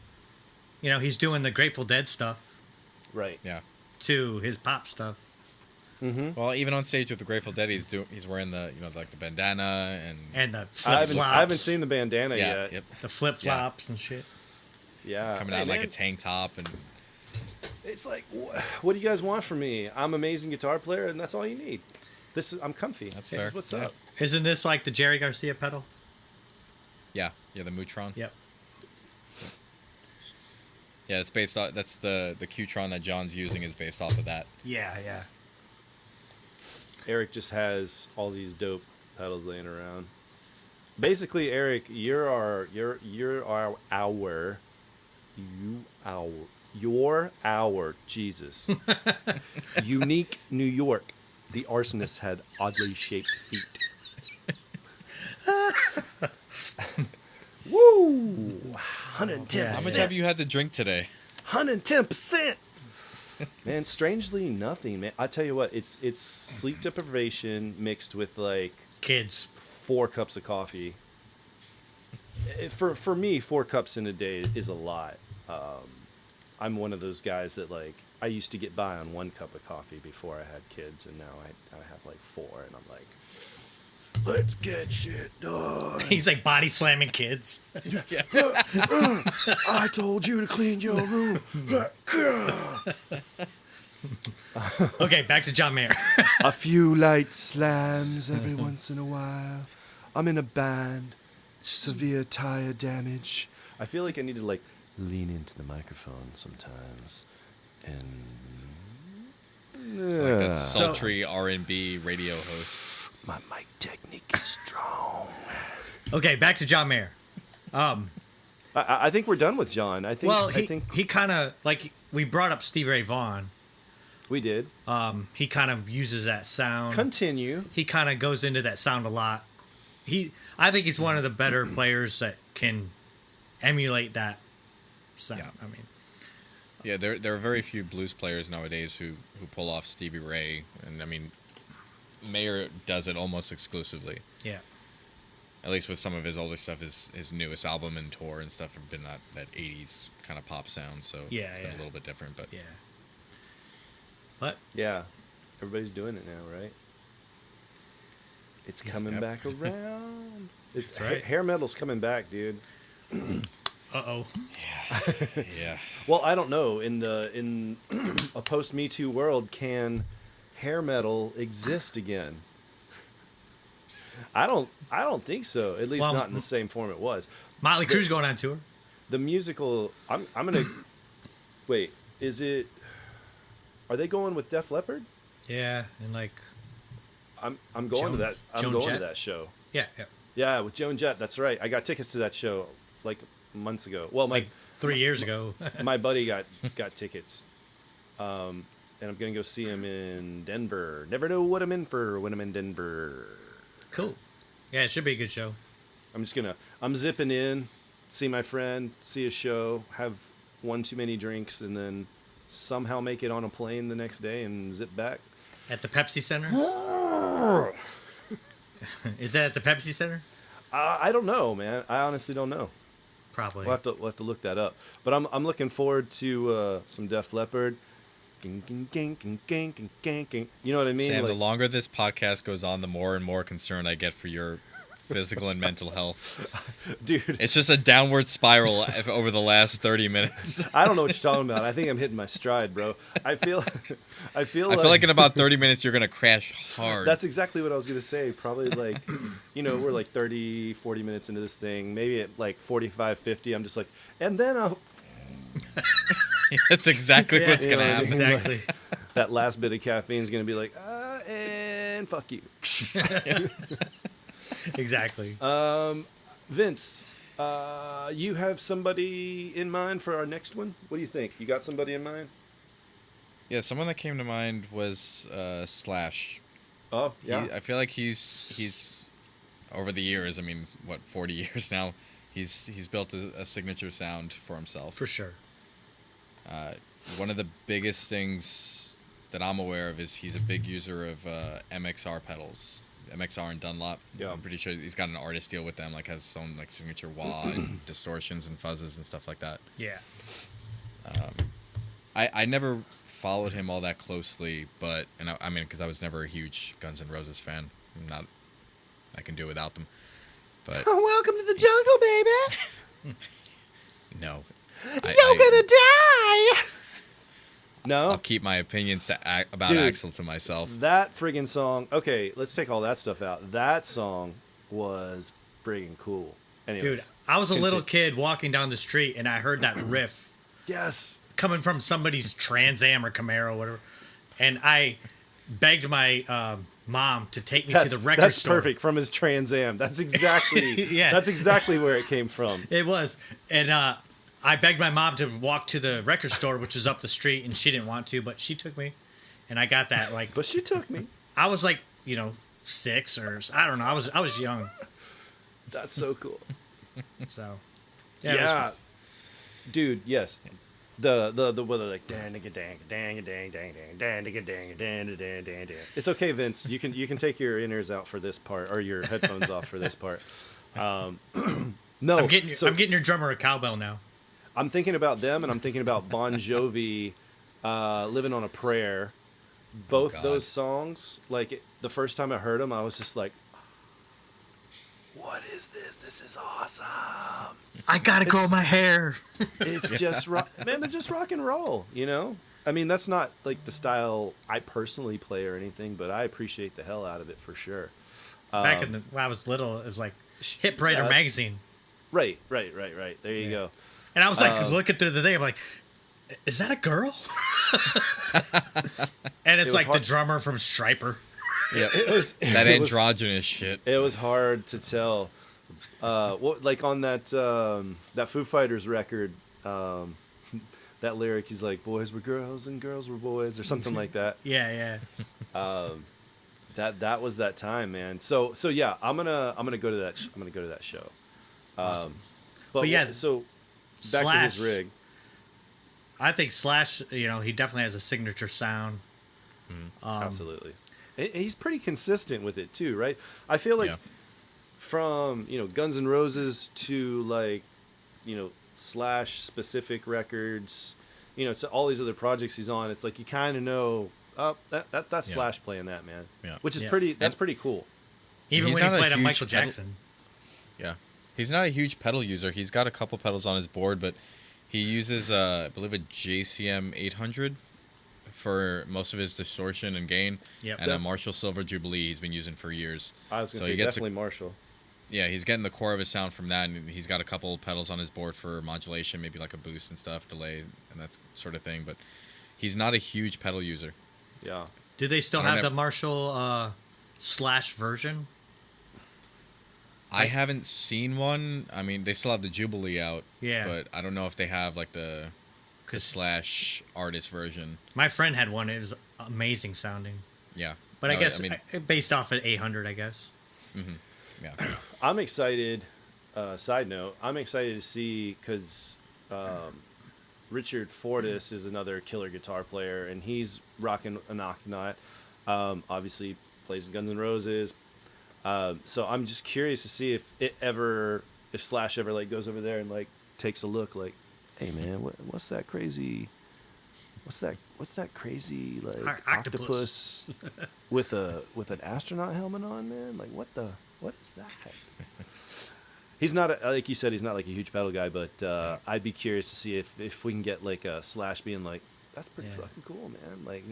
S2: He's doing the Grateful Dead stuff
S1: Right.
S3: Yeah.
S2: to his pop stuff.
S3: Well, even on stage with the Grateful Dead, he's wearing the like the bandana
S2: And the
S1: I
S2: flip
S1: haven't,
S2: flops.
S1: I haven't seen the bandana
S3: yeah,
S1: yet.
S3: yep,
S2: the flip flops and shit.
S1: Yeah.
S3: coming
S1: Hey,
S3: out in like
S1: man,
S3: a tank top and
S1: It's like, what do you guys want from me? I'm an amazing guitar player, and that's all you need. I'm comfy.
S3: That's
S1: This
S3: fair.
S1: is what's
S3: Yeah.
S1: up.
S2: Isn't this like the Jerry Garcia pedal?
S3: yeah, the Mutron.
S2: Yep.
S3: Yeah, it's based off. That's the Qtron that John's using is based off of that.
S2: Yeah, yeah.
S1: Eric just has all these dope pedals laying around. Basically, Eric, you're our Jesus. Unique New York. The arsonist had oddly shaped feet. Woo! 110%.
S2: Yeah.
S3: How much have you had to drink today?
S1: 110%. Man, strangely nothing, man. I tell you what, it's sleep deprivation mixed with like
S2: Kids.
S1: 4 cups of coffee. For me, 4 cups in a day is a lot. I'm one of those guys that like I used to get by on 1 cup of coffee before I had kids, and now I have like 4, and I'm like, let's get shit done.
S2: He's like body slamming kids.
S1: I told you to clean your room.
S2: Okay, back to John Mayer.
S1: A few light slams every once in a while. I'm in a band. Severe tire damage. I feel like I need to like lean into the microphone sometimes. And
S3: Like that sultry R&B radio host.
S1: my mic technique is strong.
S2: Okay, back to John Mayer.
S1: I think we're done with John. I think.
S2: Well,
S1: I think
S2: he kind of like we brought up Stevie Ray Vaughan.
S1: we did.
S2: He kind of uses that sound.
S1: Continue.
S2: He kind of goes into that sound a lot. I think he's one of the better players that can emulate that sound.
S3: Yeah.
S2: I mean,
S3: Yeah, there are very few blues players nowadays who pull off Stevie Ray, and I mean, Mayer does it almost exclusively.
S2: yeah.
S3: At least with some of his older stuff, his newest album and tour and stuff have been that 80s kind of pop sound, so
S2: Yeah,
S3: it's been
S2: yeah.
S3: a little bit different. But
S2: Yeah. But
S1: Yeah, everybody's doing it now, right? It's coming
S3: Yep.
S1: back around. It's
S2: That's right.
S1: hair metal's coming back, dude.
S2: uh-oh.
S3: yeah,
S1: Well, I don't know. In a post Me Too world, can hair metal exist again? I don't think so. At least
S2: Well,
S1: not in the same form it was.
S2: Motley Crue's going on tour.
S1: The musical. I'm gonna wait. Is it? Are they going with Def Leppard?
S2: Yeah, and like
S1: I'm going to
S2: Joan-
S1: that. I'm
S2: Joan
S1: going
S2: Jett?
S1: to that show.
S2: yeah, yeah.
S1: Yeah, with Joan Jett. That's right. I got tickets to that show like months ago. Well,
S2: Like 3 years ago.
S1: my buddy got tickets, and I'm gonna go see him in Denver. Never know what I'm in for when I'm in Denver.
S2: Cool. Yeah, it should be a good show.
S1: I'm zipping in, see my friend, see a show, have one too many drinks, and then somehow make it on a plane the next day and zip back.
S2: At the Pepsi Center? Is that at the Pepsi Center?
S1: I don't know, man. I honestly don't know.
S2: Probably.
S1: We'll have to look that up. But I'm looking forward to some Def Leppard. You know what I mean?
S3: Sam. The
S1: Like,
S3: longer this podcast goes on, the more and more concerned I get for your physical and mental health.
S1: Dude,
S3: It's just a downward spiral over the last 30 minutes.
S1: I don't know what you're talking about. I think I'm hitting my stride, bro. I feel
S3: I feel like in about 30 minutes you're gonna crash hard.
S1: that's exactly what I was going to say. Probably like, we're like 30, 40 minutes into this thing. Maybe at like 45, 50, I'm just like, and then I'll...
S3: That's exactly what's
S1: you know
S3: gonna
S1: what I
S3: happen.
S1: mean?
S2: Exactly.
S1: That last bit of caffeine is going to be like, and fuck you.
S2: Exactly.
S1: Vince, you have somebody in mind for our next one? What do you think? You got somebody in mind?
S3: Yeah, someone that came to mind was Slash.
S1: Oh, yeah.
S3: I feel like he's over the years. I mean, 40 years now. He's built a signature sound for himself.
S2: For sure.
S3: One of the biggest things that I'm aware of is he's a big user of MXR pedals, MXR and Dunlop.
S1: Yeah.
S3: I'm pretty sure he's got an artist deal with them. Like has his own like signature wah and distortions and fuzzes and stuff like that.
S2: Yeah.
S3: I never followed him all that closely, but I mean because I was never a huge Guns N' Roses fan. I can do it without them. But
S1: Welcome to the jungle, baby.
S3: no,
S1: You're gonna die. No,
S3: I'll keep my opinions about
S1: Dude,
S3: Axl to myself.
S1: that friggin' song. Okay, let's take all that stuff out. That song was friggin' cool. Anyways,
S2: Dude, I was a little
S1: continue.
S2: kid walking down the street and I heard that riff
S1: Yes.
S2: coming from somebody's Trans Am or Camaro, whatever. And I begged my mom to take me to the record
S1: That's
S2: store.
S1: perfect from his Trans Am. That's exactly
S2: Yeah.
S1: That's exactly where it came from.
S2: It was. And I begged my mom to walk to the record store, which is up the street, and she didn't want to, but she took me. And I got that, like,
S1: But she took me.
S2: I was like, 6 or, I don't know, I was young.
S1: That's so cool.
S2: So,
S1: Yeah,
S2: it was-
S1: dude. Yes, the whether like dang dang dang dang dang dang dang dang dang dang dang dang. It's okay, Vince. You can take your in-ears out for this part or your headphones off for this part. No,
S2: I'm getting your drummer a cowbell now.
S1: I'm thinking about them, and I'm thinking about Bon Jovi, "Living on a Prayer." Both
S3: God.
S1: those songs, like the first time I heard them, I was just like, "What is this? This is awesome!"
S2: I gotta grow my hair.
S1: It's just rock, man. They're just rock and roll, I mean, that's not like the style I personally play or anything, but I appreciate the hell out of it for sure.
S2: Back when I was little, it was like Hit Parader
S1: Yeah.
S2: magazine.
S1: Right. There you go.
S2: And I was like looking through the thing, I'm like, is that a girl? And it's
S1: was
S2: like the
S1: hard-
S2: drummer from Striper.
S3: Yeah,
S1: it
S3: that
S1: was-
S3: androgynous shit.
S1: It was hard to tell. What like on that Foo Fighters record, that lyric, he's like, "Boys were girls and girls were boys," or something like that.
S2: Yeah.
S1: That was that time, man. So yeah, I'm gonna go to that. I'm gonna go to that show.
S2: Awesome.
S1: But
S2: yeah,
S1: so back to his
S2: Slash-
S1: rig.
S2: I think Slash, he definitely has a signature sound.
S1: Absolutely. And he's pretty consistent with it too, right? I feel like
S3: Yeah.
S1: from, Guns N' Roses to like, Slash specific records, to all these other projects he's on, it's like you kind of know, that's
S3: Yeah.
S1: Slash playing that, man.
S3: Yeah.
S1: Which is
S2: Yeah.
S1: that's pretty cool.
S2: Even
S3: He's
S2: when he
S3: not a
S2: played on
S3: huge
S2: Michael
S3: pedal-
S2: Jackson.
S3: Yeah. He's not a huge pedal user. He's got a couple pedals on his board, but he uses, I believe, a JCM 800 for most of his distortion and gain,
S2: Yep.
S3: and a Marshall Silver Jubilee he's been using for years.
S1: I was going to
S3: So
S1: say
S3: he gets
S1: definitely Marshall.
S3: Yeah, he's getting the core of his sound from that, and he's got a couple pedals on his board for modulation, maybe like a boost and stuff, delay, and that sort of thing, but he's not a huge pedal user.
S1: Yeah.
S2: Do they still
S3: I don't
S2: have the
S3: know.
S2: Marshall Slash version?
S3: I haven't seen one. I mean, they still have the Jubilee out,
S2: Yeah.
S3: but I don't know if they have like the Slash artist version.
S2: My friend had one. It was amazing sounding.
S3: Yeah.
S2: But I
S3: No,
S2: guess
S3: mean,
S2: based off at 800, I guess.
S3: yeah.
S1: I'm excited. Side note, I'm excited to see because Richard Fortis is another killer guitar player, and he's rocking an Octonaut. Obviously, plays in Guns N' Roses. So I'm just curious to see if Slash ever like goes over there and like takes a look, like, hey man, what's that crazy? What's that crazy like
S2: Octopus.
S1: octopus with an astronaut helmet on, man? Like what the? What is that? He's not, like you said, he's not like a huge pedal guy, but I'd be curious to see if we can get like a Slash being like, that's pretty fucking cool, man. Like,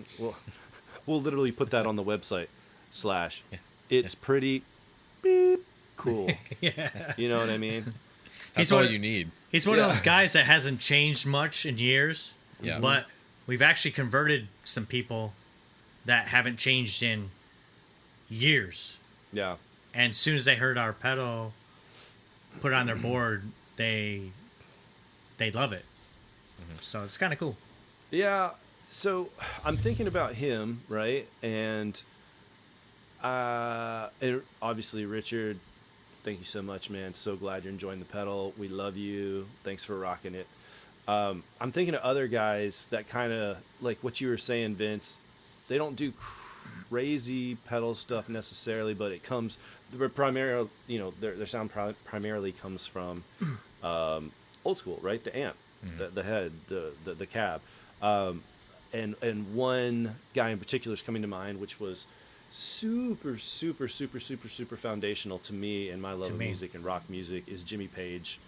S1: we'll literally put that on the website. Slash.
S3: Yeah.
S1: It's pretty beep cool.
S2: Yeah.
S1: You know what I mean?
S3: That's all you need.
S2: He's one of those guys that hasn't changed much in years.
S3: Yeah.
S2: But we've actually converted some people that haven't changed in years.
S1: Yeah.
S2: And as soon as they heard our pedal put on their board, they love it. So it's kind of cool.
S1: Yeah. So I'm thinking about him, right? And obviously, Richard, thank you so much, man. So glad you're enjoying the pedal. We love you. Thanks for rocking it. I'm thinking of other guys that kind of, like what you were saying, Vince, they don't do crazy pedal stuff necessarily, but it comes, primarily, you know, their sound primarily comes from old school, right? The amp, the head, the cab. And one guy in particular is coming to mind, which was super foundational to me and my love of music and rock music, is Jimmy Page,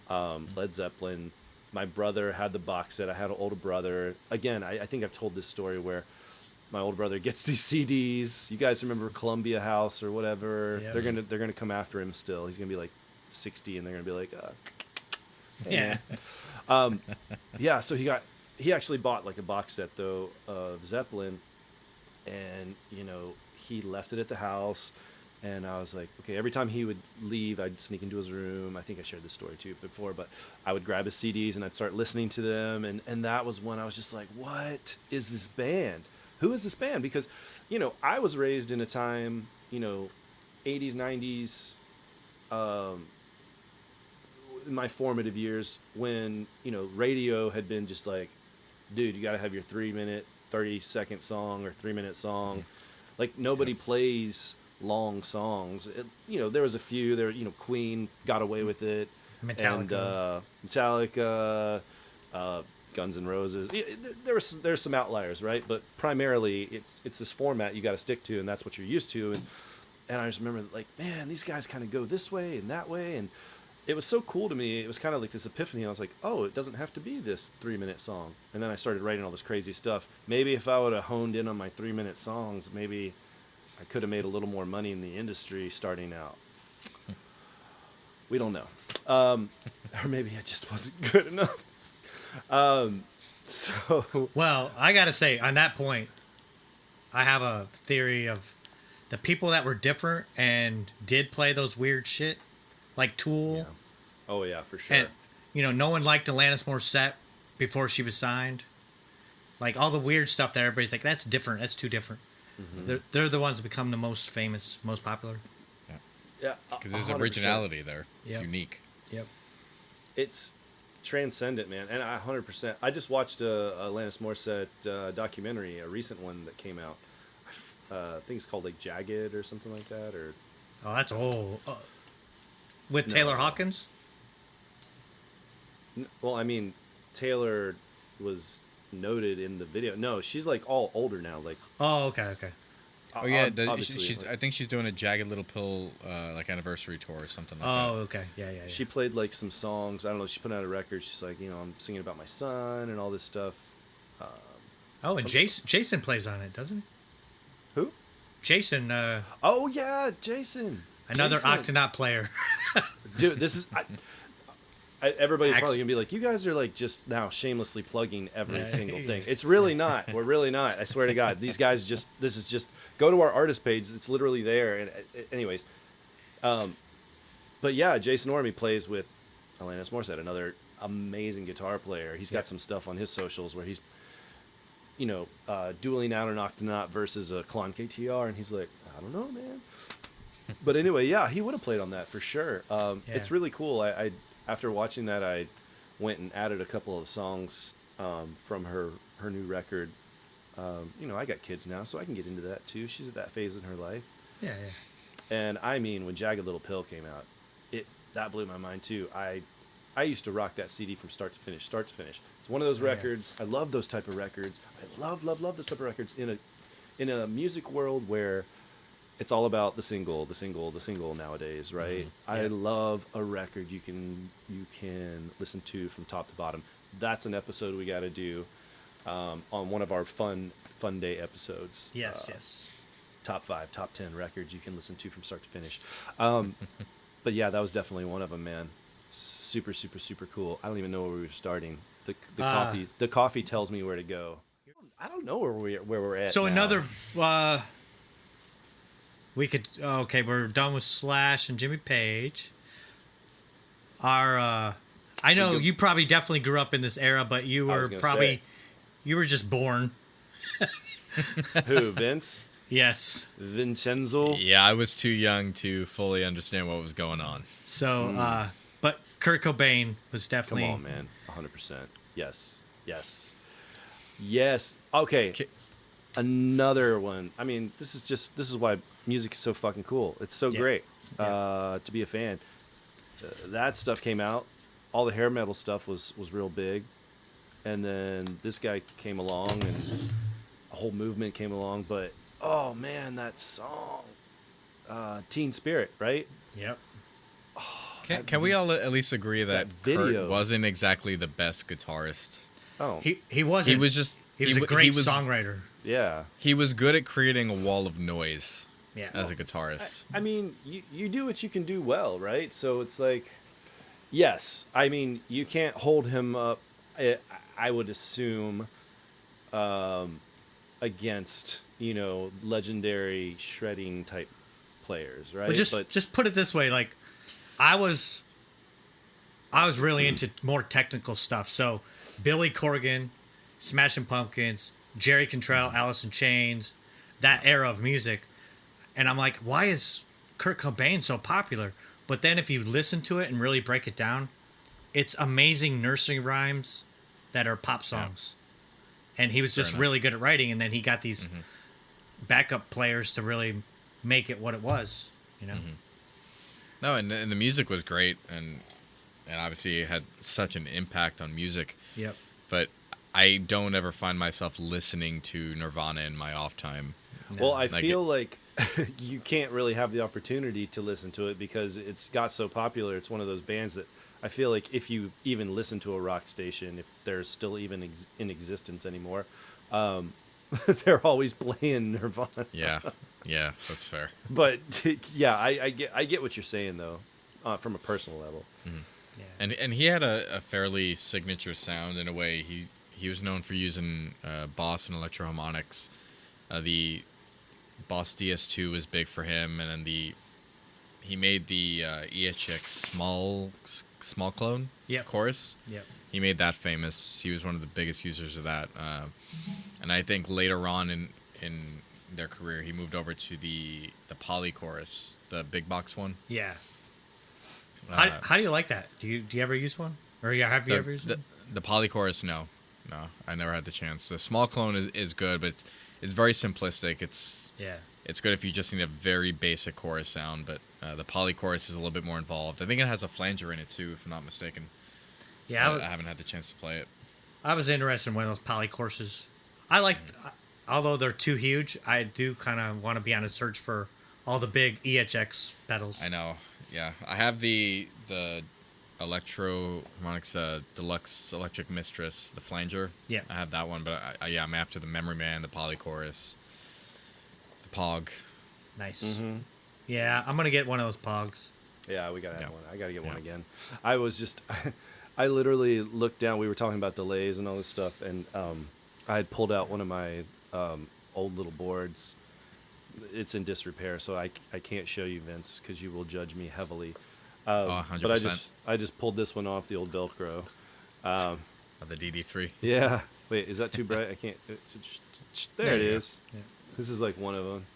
S1: Led Zeppelin. My brother had the box set. I had an older brother. Again, I think I've told this story where my older brother gets these CDs. You guys remember Columbia House or whatever?
S2: Yeah.
S1: They're gonna come after him still. He's gonna be like 60, and they're gonna be like,
S2: Yeah.
S1: yeah. So he actually bought like a box set though of Zeppelin, and you know he left it at the house. And I was like, okay, every time he would leave, I'd sneak into his room. I think I shared this story too before, but I would grab his CDs and I'd start listening to them. And that was when I was just like, what is this band? Who is this band? Because, you know, I was raised in a time, you know, 80s, 90s, in my formative years when, you know, radio had been just like, dude, you got to have your 3-minute, 30-second song or 3-minute song. Like nobody plays long songs. You know, there was a few there, you know, Queen got away with it.
S2: Metallica.
S1: And Metallica, Guns N' Roses. There's some outliers, right? But primarily it's this format you got to stick to, and that's what you're used to. And I just remember like, man, these guys kind of go this way and that way, and it was so cool to me. It was kind of like this epiphany. I was like, oh, it doesn't have to be this 3-minute song. And then I started writing all this crazy stuff. Maybe if I would have honed in on my 3-minute songs, maybe I could have made a little more money in the industry starting out. We don't know. Or maybe I just wasn't good enough.
S2: Well, I got to say, on that point, I have a theory of the people that were different and did play those weird shit, like Tool.
S1: Yeah. Oh, yeah, for sure.
S2: And, you know, no one liked Alanis Morissette before she was signed. Like, all the weird stuff that everybody's like, that's different. That's too different. Mm-hmm. They're the ones that become the most famous, most popular.
S1: Yeah,
S3: Because there's
S1: 100%.
S3: originality there. It's
S2: Yep.
S3: unique.
S2: Yep.
S1: It's transcendent, man. And 100%. I just watched a Alanis Morissette documentary, a recent one that came out. I think it's called like Jagged or something like that. Or
S2: Oh, that's old. With Taylor Hawkins?
S1: well, I mean, Taylor was noted in the video. No, she's like all older now. Like,
S2: Oh, okay.
S3: Oh yeah,
S1: obviously,
S3: she's.
S1: like,
S3: I think she's doing a Jagged Little Pill like anniversary tour or something like
S2: Oh,
S3: that.
S2: okay. Yeah.
S1: she played like some songs. I don't know. She put out a record. She's like, you know, I'm singing about my son and all this stuff.
S2: Oh, and Jason plays on it, doesn't he?
S1: Who?
S2: Jason,
S1: Oh yeah, Jason.
S2: another
S1: Jason.
S2: Octonaut player.
S1: Dude, this is. Everybody's
S2: Ax-
S1: probably gonna be like, you guys are like just now shamelessly plugging every single thing. It's really not. We're really not. I swear to God, these guys just. This is just go to our artist page. It's literally there. And anyways, but yeah, Jason Orme plays with Alanis Morissette, another amazing guitar player. He's got some stuff on his socials where he's, you know, dueling out an Octonaut versus a Klon KTR, and he's like, I don't know, man. But anyway, yeah, he would have played on that for sure. It's really cool. I after watching that, I went and added a couple of songs from her new record. You know, I got kids now, so I can get into that too. She's at that phase in her life.
S2: Yeah.
S1: And I mean, when Jagged Little Pill came out, that blew my mind too. I used to rock that CD from start to finish. It's one of those records. I love those type of records. I love those type of records in a music world where it's all about the single, the single, the single nowadays, right? I
S2: Yeah.
S1: love a record you can listen to from top to bottom. That's an episode we got to do on one of our fun day episodes.
S2: Yes, yes.
S1: Top 5, top 10 records you can listen to from start to finish. But yeah, that was definitely one of them, man. Super, super, super cool. I don't even know where we were starting. The coffee tells me where to go. I don't know where we're at.
S2: So
S1: now.
S2: another, we could, okay, we're done with Slash and Jimmy Page. I know you probably definitely grew up in this era, but you
S1: I was
S2: were
S1: gonna
S2: probably,
S1: say.
S2: you were just born.
S1: Who, Vince?
S2: Yes.
S1: Vincenzo?
S3: Yeah, I was too young to fully understand what was going on.
S2: So, but Kurt Cobain was definitely.
S1: Come on, man. 100%. Yes. Yes. Yes. Okay. Another one. I mean, this is why music is so fucking cool. It's so great to be a fan. That stuff came out. All the hair metal stuff was real big. And then this guy came along and a whole movement came along. But, oh, man, that song. Teen Spirit, right?
S2: Yep.
S3: Can we all at least agree that
S1: video.
S3: Kurt wasn't exactly the best guitarist?
S1: Oh,
S2: He wasn't.
S3: He was just
S2: He was a great songwriter.
S1: yeah.
S3: He was good at creating a wall of noise
S2: Yeah.
S3: as a guitarist.
S1: I mean, you do what you can do well, right? So it's like, yes, I mean, you can't hold him up, I would assume, against, legendary shredding type players, right?
S2: Well, just put it this way, like I was really into more technical stuff. So Billy Corgan, Smashing Pumpkins, Jerry Cantrell, Alice in Chains, that era of music. And I'm like, why is Kurt Cobain so popular? But then if you listen to it and really break it down, it's amazing nursery rhymes that are pop songs. And he was just really good at writing, and then he got these backup players to really make it what it was,
S3: No, and the music was great, and obviously it had such an impact on music.
S2: Yep.
S3: But I don't ever find myself listening to Nirvana in my off time.
S1: Well, I
S3: Like
S1: feel like you can't really have the opportunity to listen to it because it's got so popular. It's one of those bands that I feel like if you even listen to a rock station, if they're still even in existence anymore, they're always playing Nirvana.
S3: Yeah, that's fair.
S1: But yeah, I get what you're saying though, from a personal level.
S2: Yeah.
S3: And he had a fairly signature sound in a way. He was known for using Boss and Electro-Harmonics. The Boss DS2 was big for him, and then he made the EHX small clone chorus.
S2: Yep.
S3: He made that famous. He was one of the biggest users of that. And I think later on in their career, he moved over to the poly chorus, the big box one.
S2: Yeah. How do you like that? Do you ever use one? Or have you ever used one?
S3: The poly chorus? No, I never had the chance. The small clone is good, but it's very simplistic. It's good if you just need a very basic chorus sound, but the poly chorus is a little bit more involved. I think it has a flanger in it too, if I'm not mistaken.
S2: Yeah,
S3: I haven't had the chance to play it.
S2: I was interested in one of those poly courses. I like, although they're too huge, I do kind of want to be on a search for all the big EHX pedals.
S3: I know. Yeah, I have the Electro-Harmonics Deluxe Electric Mistress, the flanger.
S2: Yeah.
S3: I have that one, but I'm after the Memory Man, the poly chorus, the Pog.
S2: Nice. Yeah, I'm gonna get one of those Pogs.
S1: Yeah, we gotta have one. I gotta get one
S3: Yeah.
S1: again. I was just, I literally looked down. We were talking about delays and all this stuff, and I had pulled out one of my old little boards. It's in disrepair, so I can't show you, Vince, because you will judge me heavily.
S3: 100%.
S1: But I just pulled this one off the old Velcro.
S3: The DD3.
S1: Yeah. Wait, is that too bright? I can't. There it
S2: you go.
S1: is.
S2: Yeah.
S1: This is like one of them.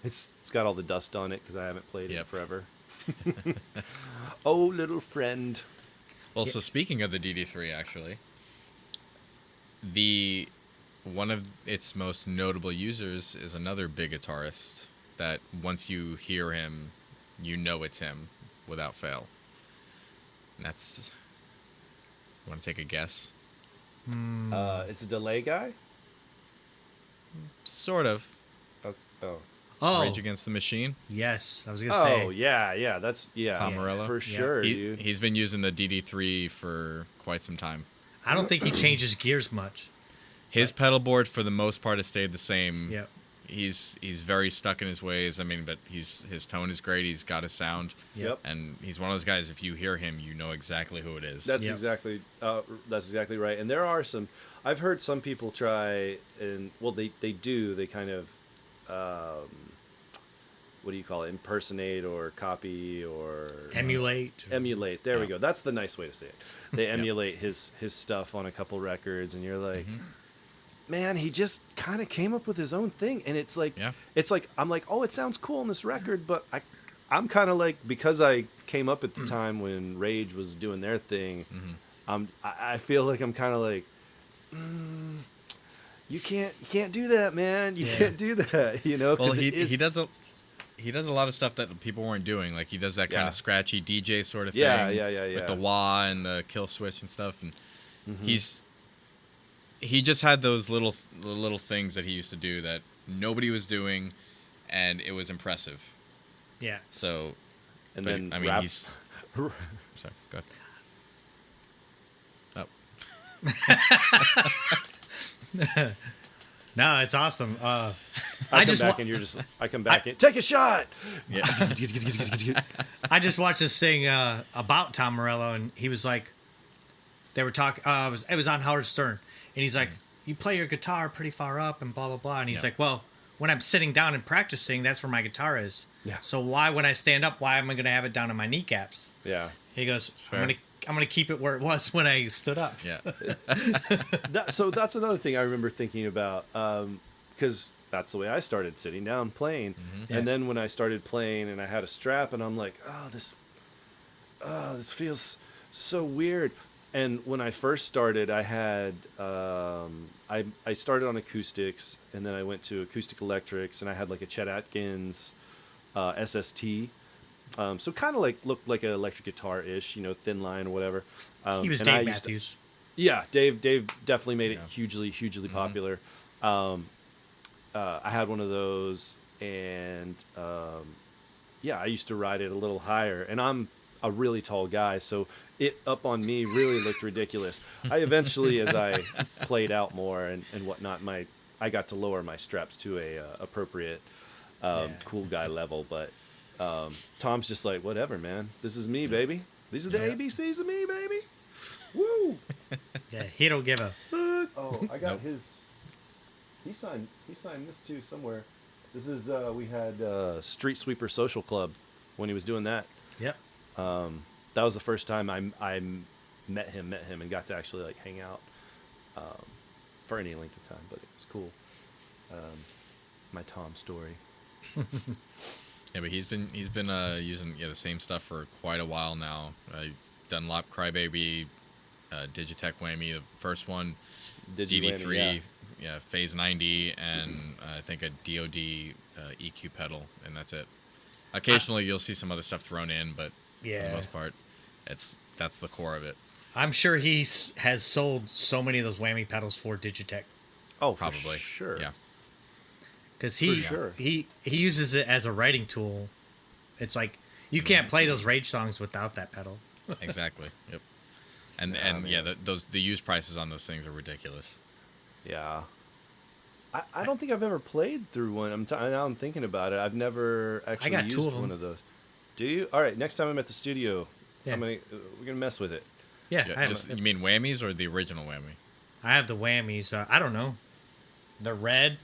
S1: It's got all the dust on it because I haven't played it forever. Oh, little friend.
S3: Well, so speaking of the DD3, actually, one of its most notable users is another big guitarist that once you hear him, you know it's him without fail. And that's... You want to take a guess?
S1: It's a delay guy.
S3: Sort of.
S1: Oh.
S2: Oh,
S3: Rage Against the Machine.
S2: yes. I was gonna say.
S1: Oh yeah, that's
S3: Tom Morello.
S1: for
S2: Yeah.
S1: sure, dude.
S3: He's been using the DD3 for quite some time.
S2: I don't think he changes gears much.
S3: His pedal board, for the most part, has stayed the same.
S2: Yep.
S3: He's very stuck in his ways. I mean, but his tone is great. He's got his sound.
S2: Yep.
S3: And he's one of those guys. If you hear him, you know exactly who it is.
S1: That's
S2: Yep.
S1: exactly right. And there are some. I've heard some people try, and well, they do. They kind of, what do you call it? Impersonate or copy or
S2: Emulate.
S1: Emulate. There we
S3: Yeah.
S1: go. That's the nice way to say it. They emulate his stuff on a couple records, and you're like, man, he just kind of came up with his own thing, and it's like,
S3: Yeah.
S1: I'm like, oh, it sounds cool on this record, but I'm kind of like, because I came up at the time when Rage was doing their thing, I feel like I'm kind of like, you can't do that, man. You can't do that, you know.
S3: Well,
S1: 'cause
S3: he does a lot of stuff that the people weren't doing. Like he does that kind
S1: Yeah.
S3: of scratchy DJ sort of thing.
S1: Yeah.
S3: With the wah and the kill switch and stuff. And he just had those little things that he used to do that nobody was doing, and it was impressive.
S2: Yeah.
S3: So,
S1: and
S3: but,
S1: then
S3: I mean,
S1: raps.
S3: sorry, go ahead. Oh.
S2: No, it's awesome.
S1: I
S2: I
S1: come
S2: just
S1: back
S2: wa-
S1: and you're just. I come back and take a shot.
S3: Yeah.
S2: I just watched this thing about Tom Morello, and he was like, they were talking. It was on Howard Stern, and he's like, "You play your guitar pretty far up, and blah blah blah." And he's
S3: Yeah.
S2: like, "Well, when I'm sitting down and practicing, that's where my guitar is.
S1: Yeah.
S2: So why, when I stand up, why am I going to have it down on my kneecaps?"
S1: Yeah.
S2: He goes,
S3: Fair.
S2: I'm gonna keep it where it was when I stood up."
S3: Yeah.
S1: So that's another thing I remember thinking about, because that's the way I started, sitting down playing,
S2: Yeah.
S1: and then when I started playing and I had a strap, and I'm like, this feels so weird. And when I first started, I had I started on acoustics, and then I went to acoustic electrics, and I had like a Chet Atkins SST. So kind of like looked like an electric guitar ish, you know, thin line or whatever.
S2: He was
S1: and I
S2: Dave
S1: used to-
S2: Matthews.
S1: yeah, Dave definitely made it
S3: Yeah.
S1: hugely popular. I had one of those, and yeah, I used to ride it a little higher, and I'm a really tall guy, so it up on me really looked ridiculous. I eventually, as I played out more and whatnot, I got to lower my straps to a appropriate cool guy level, but Tom's just like, whatever, man. This is me, baby. These are the
S2: Yeah.
S1: ABCs of me, baby. Woo!
S2: Yeah, he don't give a.
S1: Oh, I got
S3: Nope.
S1: his. He signed this too somewhere. This is we had Street Sweeper Social Club when he was doing that.
S2: Yep.
S1: That was the first time I met him and got to actually like hang out for any length of time. But it was cool. My Tom story.
S3: Yeah, but he's been using the same stuff for quite a while now. He's done Lop Crybaby, Digitech Whammy, the first one, DD3, Phase 90, and I think a DoD EQ pedal, and that's it. Occasionally you'll see some other stuff thrown in, but for
S2: Yeah.
S3: the most part, that's the core of it.
S2: I'm sure he has sold so many of those whammy pedals for Digitech,
S1: Oh,
S3: Probably.
S1: for sure.
S3: Yeah.
S2: because
S1: For sure.
S2: he uses it as a writing tool. It's like you can't play those Rage songs without that pedal.
S3: Exactly. Yep. And
S1: Yeah,
S3: and yeah,
S1: man.
S3: the used prices on those things are ridiculous.
S1: Yeah. I don't think I've ever played through one. Now I'm thinking about it. I've never actually
S2: got
S1: used
S2: two of them.
S1: one of those. Do you? All right. Next time I'm at the studio,
S2: Yeah.
S1: we're gonna mess with it.
S2: Yeah,
S3: Yeah,
S2: I, have
S3: just, you mean whammies or the original whammy?
S2: I have the whammies. I don't know. They're red.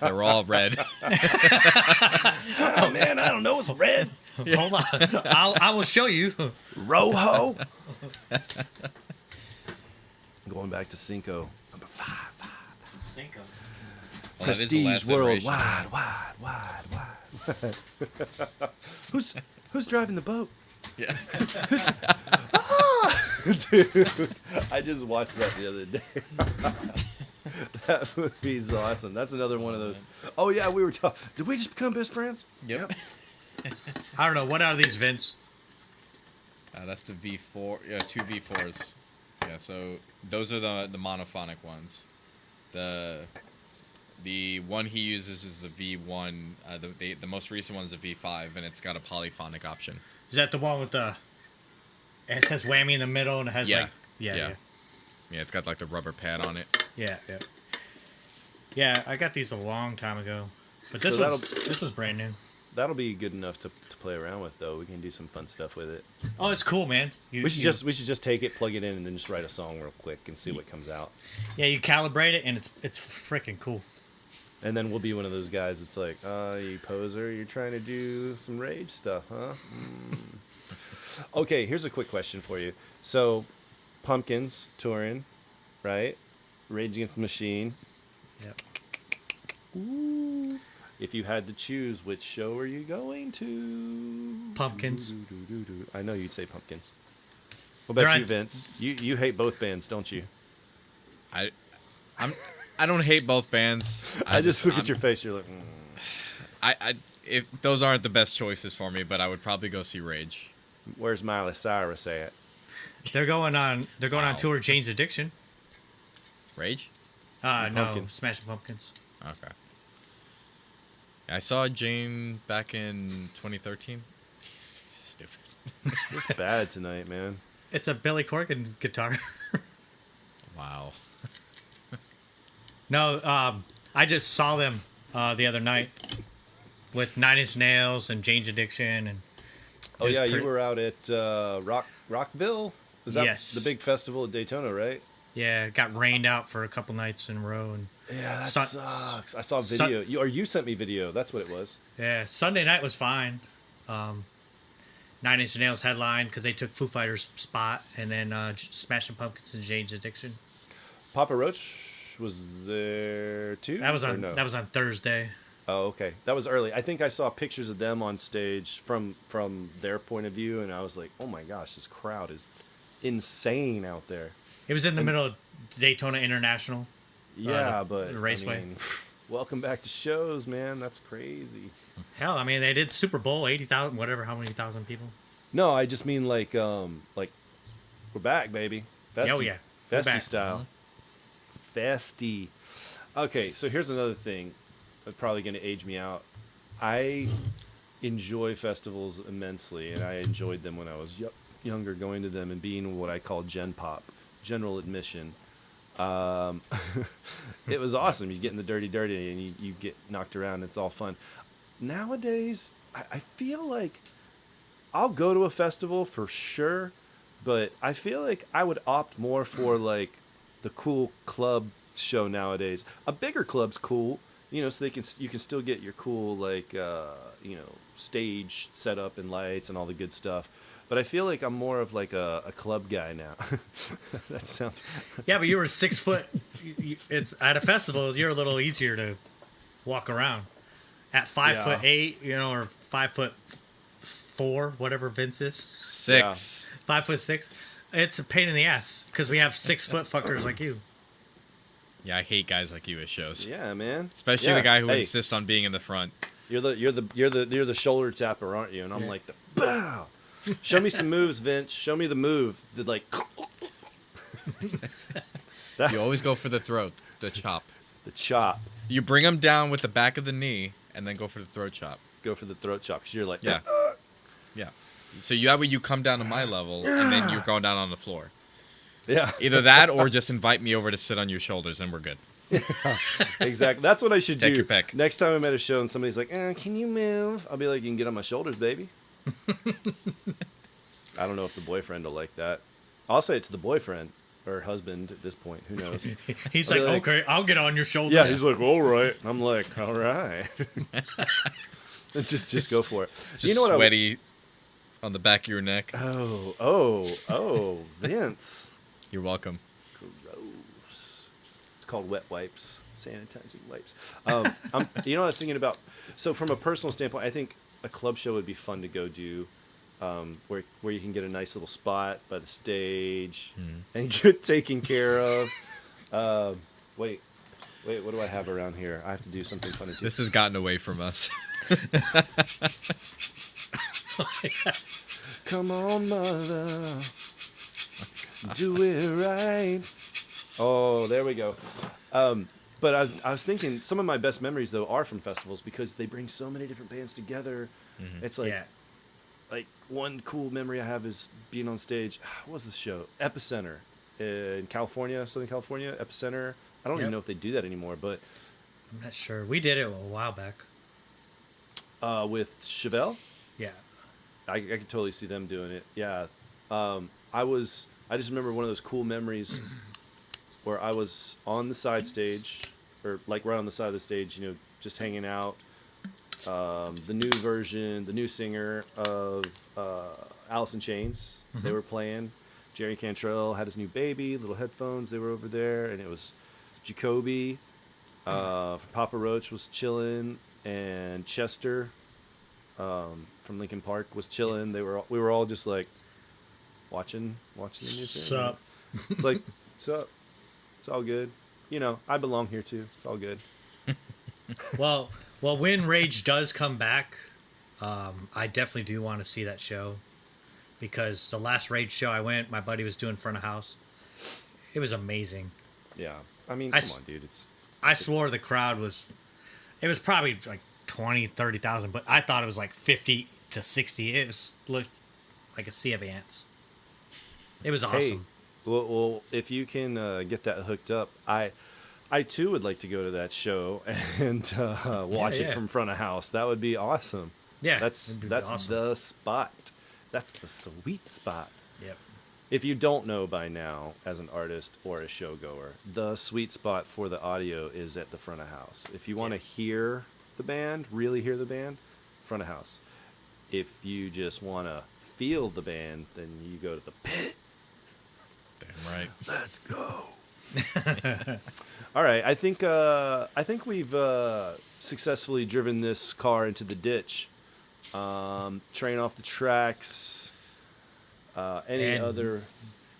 S3: They're all red.
S1: Oh man, I don't know. It's red.
S2: Hold on. I will show you.
S1: Rojo. Going back to Cinco. Number 5.
S3: Well, that is the
S1: Prestige
S3: last
S1: world
S3: iteration.
S1: wide. Who's driving the boat?
S3: Yeah.
S1: Dude, I just watched that the other day. That movie's awesome. That's another one of those. Oh yeah, we were talking. Did we just become best friends?
S3: Yep.
S2: I don't know. What are these, Vince?
S3: That's the V4. Yeah, 2 V4s. Yeah, so those are the monophonic ones. The The one he uses is the V1. The most recent one is the V5, and it's got a polyphonic option.
S2: Is that the one with the? It says whammy in the middle, and it has
S3: Yeah.
S2: like yeah.
S3: Yeah, it's got like the rubber pad on it.
S2: Yeah, I got these a long time ago, but this
S1: So
S2: was brand new.
S1: That'll be good enough to play around with, though. We can do some fun stuff with it.
S2: Oh, it's cool, man.
S1: We should just take it, plug it in, and then just write a song real quick and see what comes out.
S2: Yeah, you calibrate it, and it's freaking cool.
S1: And then we'll be one of those guys that's like, you poser, you're trying to do some rage stuff, huh? Okay, here's a quick question for you. So, Pumpkins touring, right? Rage Against the Machine.
S2: Yep.
S1: Ooh. If you had to choose, which show are you going to?
S2: Pumpkins.
S1: I know you'd say Pumpkins. What about you, Vince? You hate both bands, don't you?
S3: I don't hate both bands.
S1: I just look at your face. You're like,
S3: if those aren't the best choices for me, but I would probably go see Rage.
S1: Where's Miley Cyrus at?
S2: They're going on tour. Jane's Addiction.
S3: Rage?
S2: No,
S1: Pumpkins.
S2: Smashing Pumpkins.
S3: Okay. I saw Jane back in 2013. Stupid.
S1: It's bad tonight, man.
S2: It's a Billy Corgan guitar.
S3: Wow.
S2: No, I just saw them the other night with Nine Inch Nails and Jane's Addiction, and
S1: Oh yeah, you were out at Rockville. Was that
S2: Yes.
S1: the big festival at Daytona, right?
S2: yeah, it got rained out for a couple nights in a row, and
S1: Yeah, that
S2: Sun-
S1: sucks. I saw video. You sent me video. That's what it was.
S2: yeah, Sunday night was fine. Nine Inch Nails headline because they took Foo Fighters' spot, and then Smashing Pumpkins and Jane's Addiction.
S1: Papa Roach was there too.
S2: That was
S1: or
S2: on
S1: no?
S2: that was on Thursday.
S1: Oh, okay. That was early. I think I saw pictures of them on stage from their point of view, and I was like, oh my gosh, this crowd is insane out there.
S2: It was in the middle of Daytona International.
S1: Yeah,
S2: the
S1: but
S2: raceway.
S1: I mean, welcome back to shows, man. That's crazy.
S2: Hell, I mean, they did Super Bowl, 80,000, whatever, how many thousand people?
S1: No, I just mean like we're back, baby. Festy,
S2: Oh, yeah. We're
S1: Festy
S2: back.
S1: style. Festy. Okay, so here's another thing that's probably going to age me out. I enjoy festivals immensely, and I enjoyed them when I was younger, going to them and being what I call Gen Pop, general admission. It was awesome. You get in the dirty and you get knocked around. It's all fun. Nowadays, I feel like I'll go to a festival for sure, but I feel like I would opt more for like the cool club show nowadays. A bigger club's cool, so you can still get your cool like stage setup and lights and all the good stuff. But I feel like I'm more of like a club guy now. That sounds.
S2: Yeah, but you were 6 foot. It's at a festival. You're a little easier to walk around. At 5'8", or 5'4", whatever Vince is.
S3: 6.
S2: 5'6". It's a pain in the ass because we have 6 foot fuckers like you.
S3: Yeah, I hate guys like you at shows.
S1: Yeah, man.
S3: Especially
S1: Yeah.
S3: the guy who
S1: Hey,
S3: insists on being in the front.
S1: You're the shoulder tapper, aren't you? And I'm like the bow. Show me some moves, Vince. Show me the move. The
S3: You always go for the throat, the chop.
S1: the chop.
S3: You bring him down with the back of the knee, and then go for the throat chop.
S1: Go for the throat chop because you're like
S3: Yeah. Yeah. So you come down to my level, and then you're going down on the floor.
S1: yeah.
S3: Either that, or just invite me over to sit on your shoulders, and we're good.
S1: Exactly. That's what I should
S3: Take
S1: do.
S3: your pick.
S1: Next time I'm at a show and somebody's like, "Can you move?" I'll be like, "You can get on my shoulders, baby." I don't know if the boyfriend will like that. I'll say it to the boyfriend or husband at this point. Who knows?
S2: He's
S1: I'll
S2: like,
S1: be like,
S2: okay, I'll get on your shoulders.
S1: Yeah, he's like, all right. I'm like, all right. just go for it.
S3: Just
S1: you know what?
S3: sweaty on the back of your neck.
S1: Oh, Vince.
S3: You're welcome.
S1: Gross. It's called wet wipes, sanitizing wipes. You know what I was thinking about? So from a personal standpoint, I think a club show would be fun to go do, where you can get a nice little spot by the stage and get taken care of. Wait, what do I have around here? I have to do something fun to do.
S3: This has gotten away from us.
S1: Come on, mother, do it right. Oh, there we go. But I was thinking some of my best memories though are from festivals because they bring so many different bands together. It's like
S2: Yeah.
S1: like one cool memory I have is being on stage. What was this show? Epicenter in California, Southern California. Epicenter. I don't even
S2: Yep.
S1: know if they do that anymore, but
S2: I'm not sure. We did it a while back.
S1: with Chevelle,
S2: Yeah.
S1: I could totally see them doing it. Yeah. I just remember one of those cool memories where I was on the side stage, or like right on the side of the stage, just hanging out. The new version, the new singer of Alice in Chains, they were playing. Jerry Cantrell had his new baby, little headphones. They were over there, and it was Jacoby from Papa Roach was chilling, and Chester from Linkin Park was chilling. We were all just like watching the new thing.
S2: Sup?
S1: It's like, sup? It's all good. I belong here too. It's all good.
S2: Well, when Rage does come back, I definitely do want to see that show, because the last Rage show I went, my buddy was doing front of house. It was amazing.
S1: Yeah. I mean,
S2: I
S1: come
S2: s-
S1: on, dude.
S2: I swore the crowd it was probably like 20, 30,000, but I thought it was like 50 to 60. It looked like a sea of ants. It was awesome.
S1: Hey, well, if you can get that hooked up, I too would like to go to that show and watch
S2: Yeah.
S1: it from front of house. That would be awesome.
S2: Yeah,
S1: That's
S2: it'd be
S1: that's
S2: awesome.
S1: the spot. That's the sweet spot.
S2: Yep.
S1: If you don't know by now, as an artist or a showgoer, the sweet spot for the audio is at the front of house. If you want to hear the band, really hear the band, front of house. If you just want to feel the band, then you go to the pit.
S3: Damn right.
S1: Let's go. All right, I think we've successfully driven this car into the ditch. Train off the tracks. Any
S2: And-
S1: other?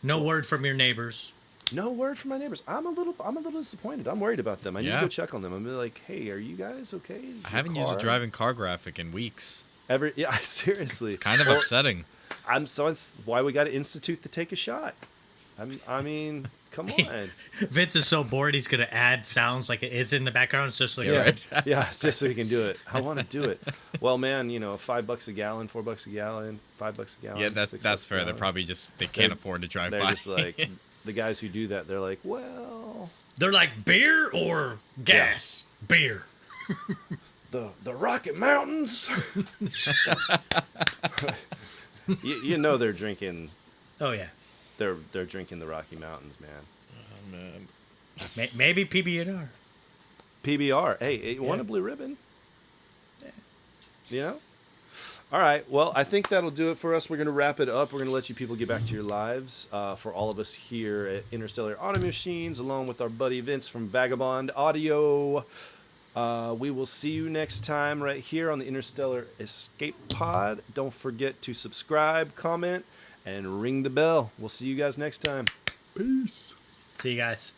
S2: No word from your neighbors.
S1: No word from my neighbors. I'm a little disappointed. I'm worried about them. I need to
S3: Yeah.
S1: go check on them. I'm gonna be like, hey, are you guys okay? Is
S3: I
S1: your
S3: haven't used a
S1: car-
S3: driving car graphic in weeks.
S1: Yeah, seriously.
S3: Kind of
S1: Well,
S3: upsetting.
S1: It's why we got to institute the take a shot. I mean, come on.
S2: Vince is so bored he's gonna add sounds like it is in the background. It's just like
S1: Yeah,
S3: right.
S1: yeah, just so he can do it. I want to do it. Well, man, $5 a gallon, $4 a gallon, $5 a gallon.
S3: Yeah, that's
S1: $6
S3: that's
S1: a
S3: fair. They're
S1: gallon.
S3: probably they can't
S1: They're-
S3: afford to drive
S1: They're
S3: by.
S1: just like the guys who do that. They're like, well,
S2: They're like beer or gas. Beer.
S1: the Rocky Mountains. you know they're drinking.
S2: Oh yeah.
S1: They're drinking the Rocky Mountains, man.
S2: Maybe PB&R.
S1: PBR. Hey, you want a blue ribbon? All right. Well, I think that'll do it for us. We're going to wrap it up. We're going to let you people get back to your lives. For all of us here at Interstellar Auto Machines, along with our buddy Vince from Vagabond Audio, we will see you next time right here on the Interstellar Escape Pod. Don't forget to subscribe, comment, and ring the bell. We'll see you guys next time. Peace.
S2: See you guys.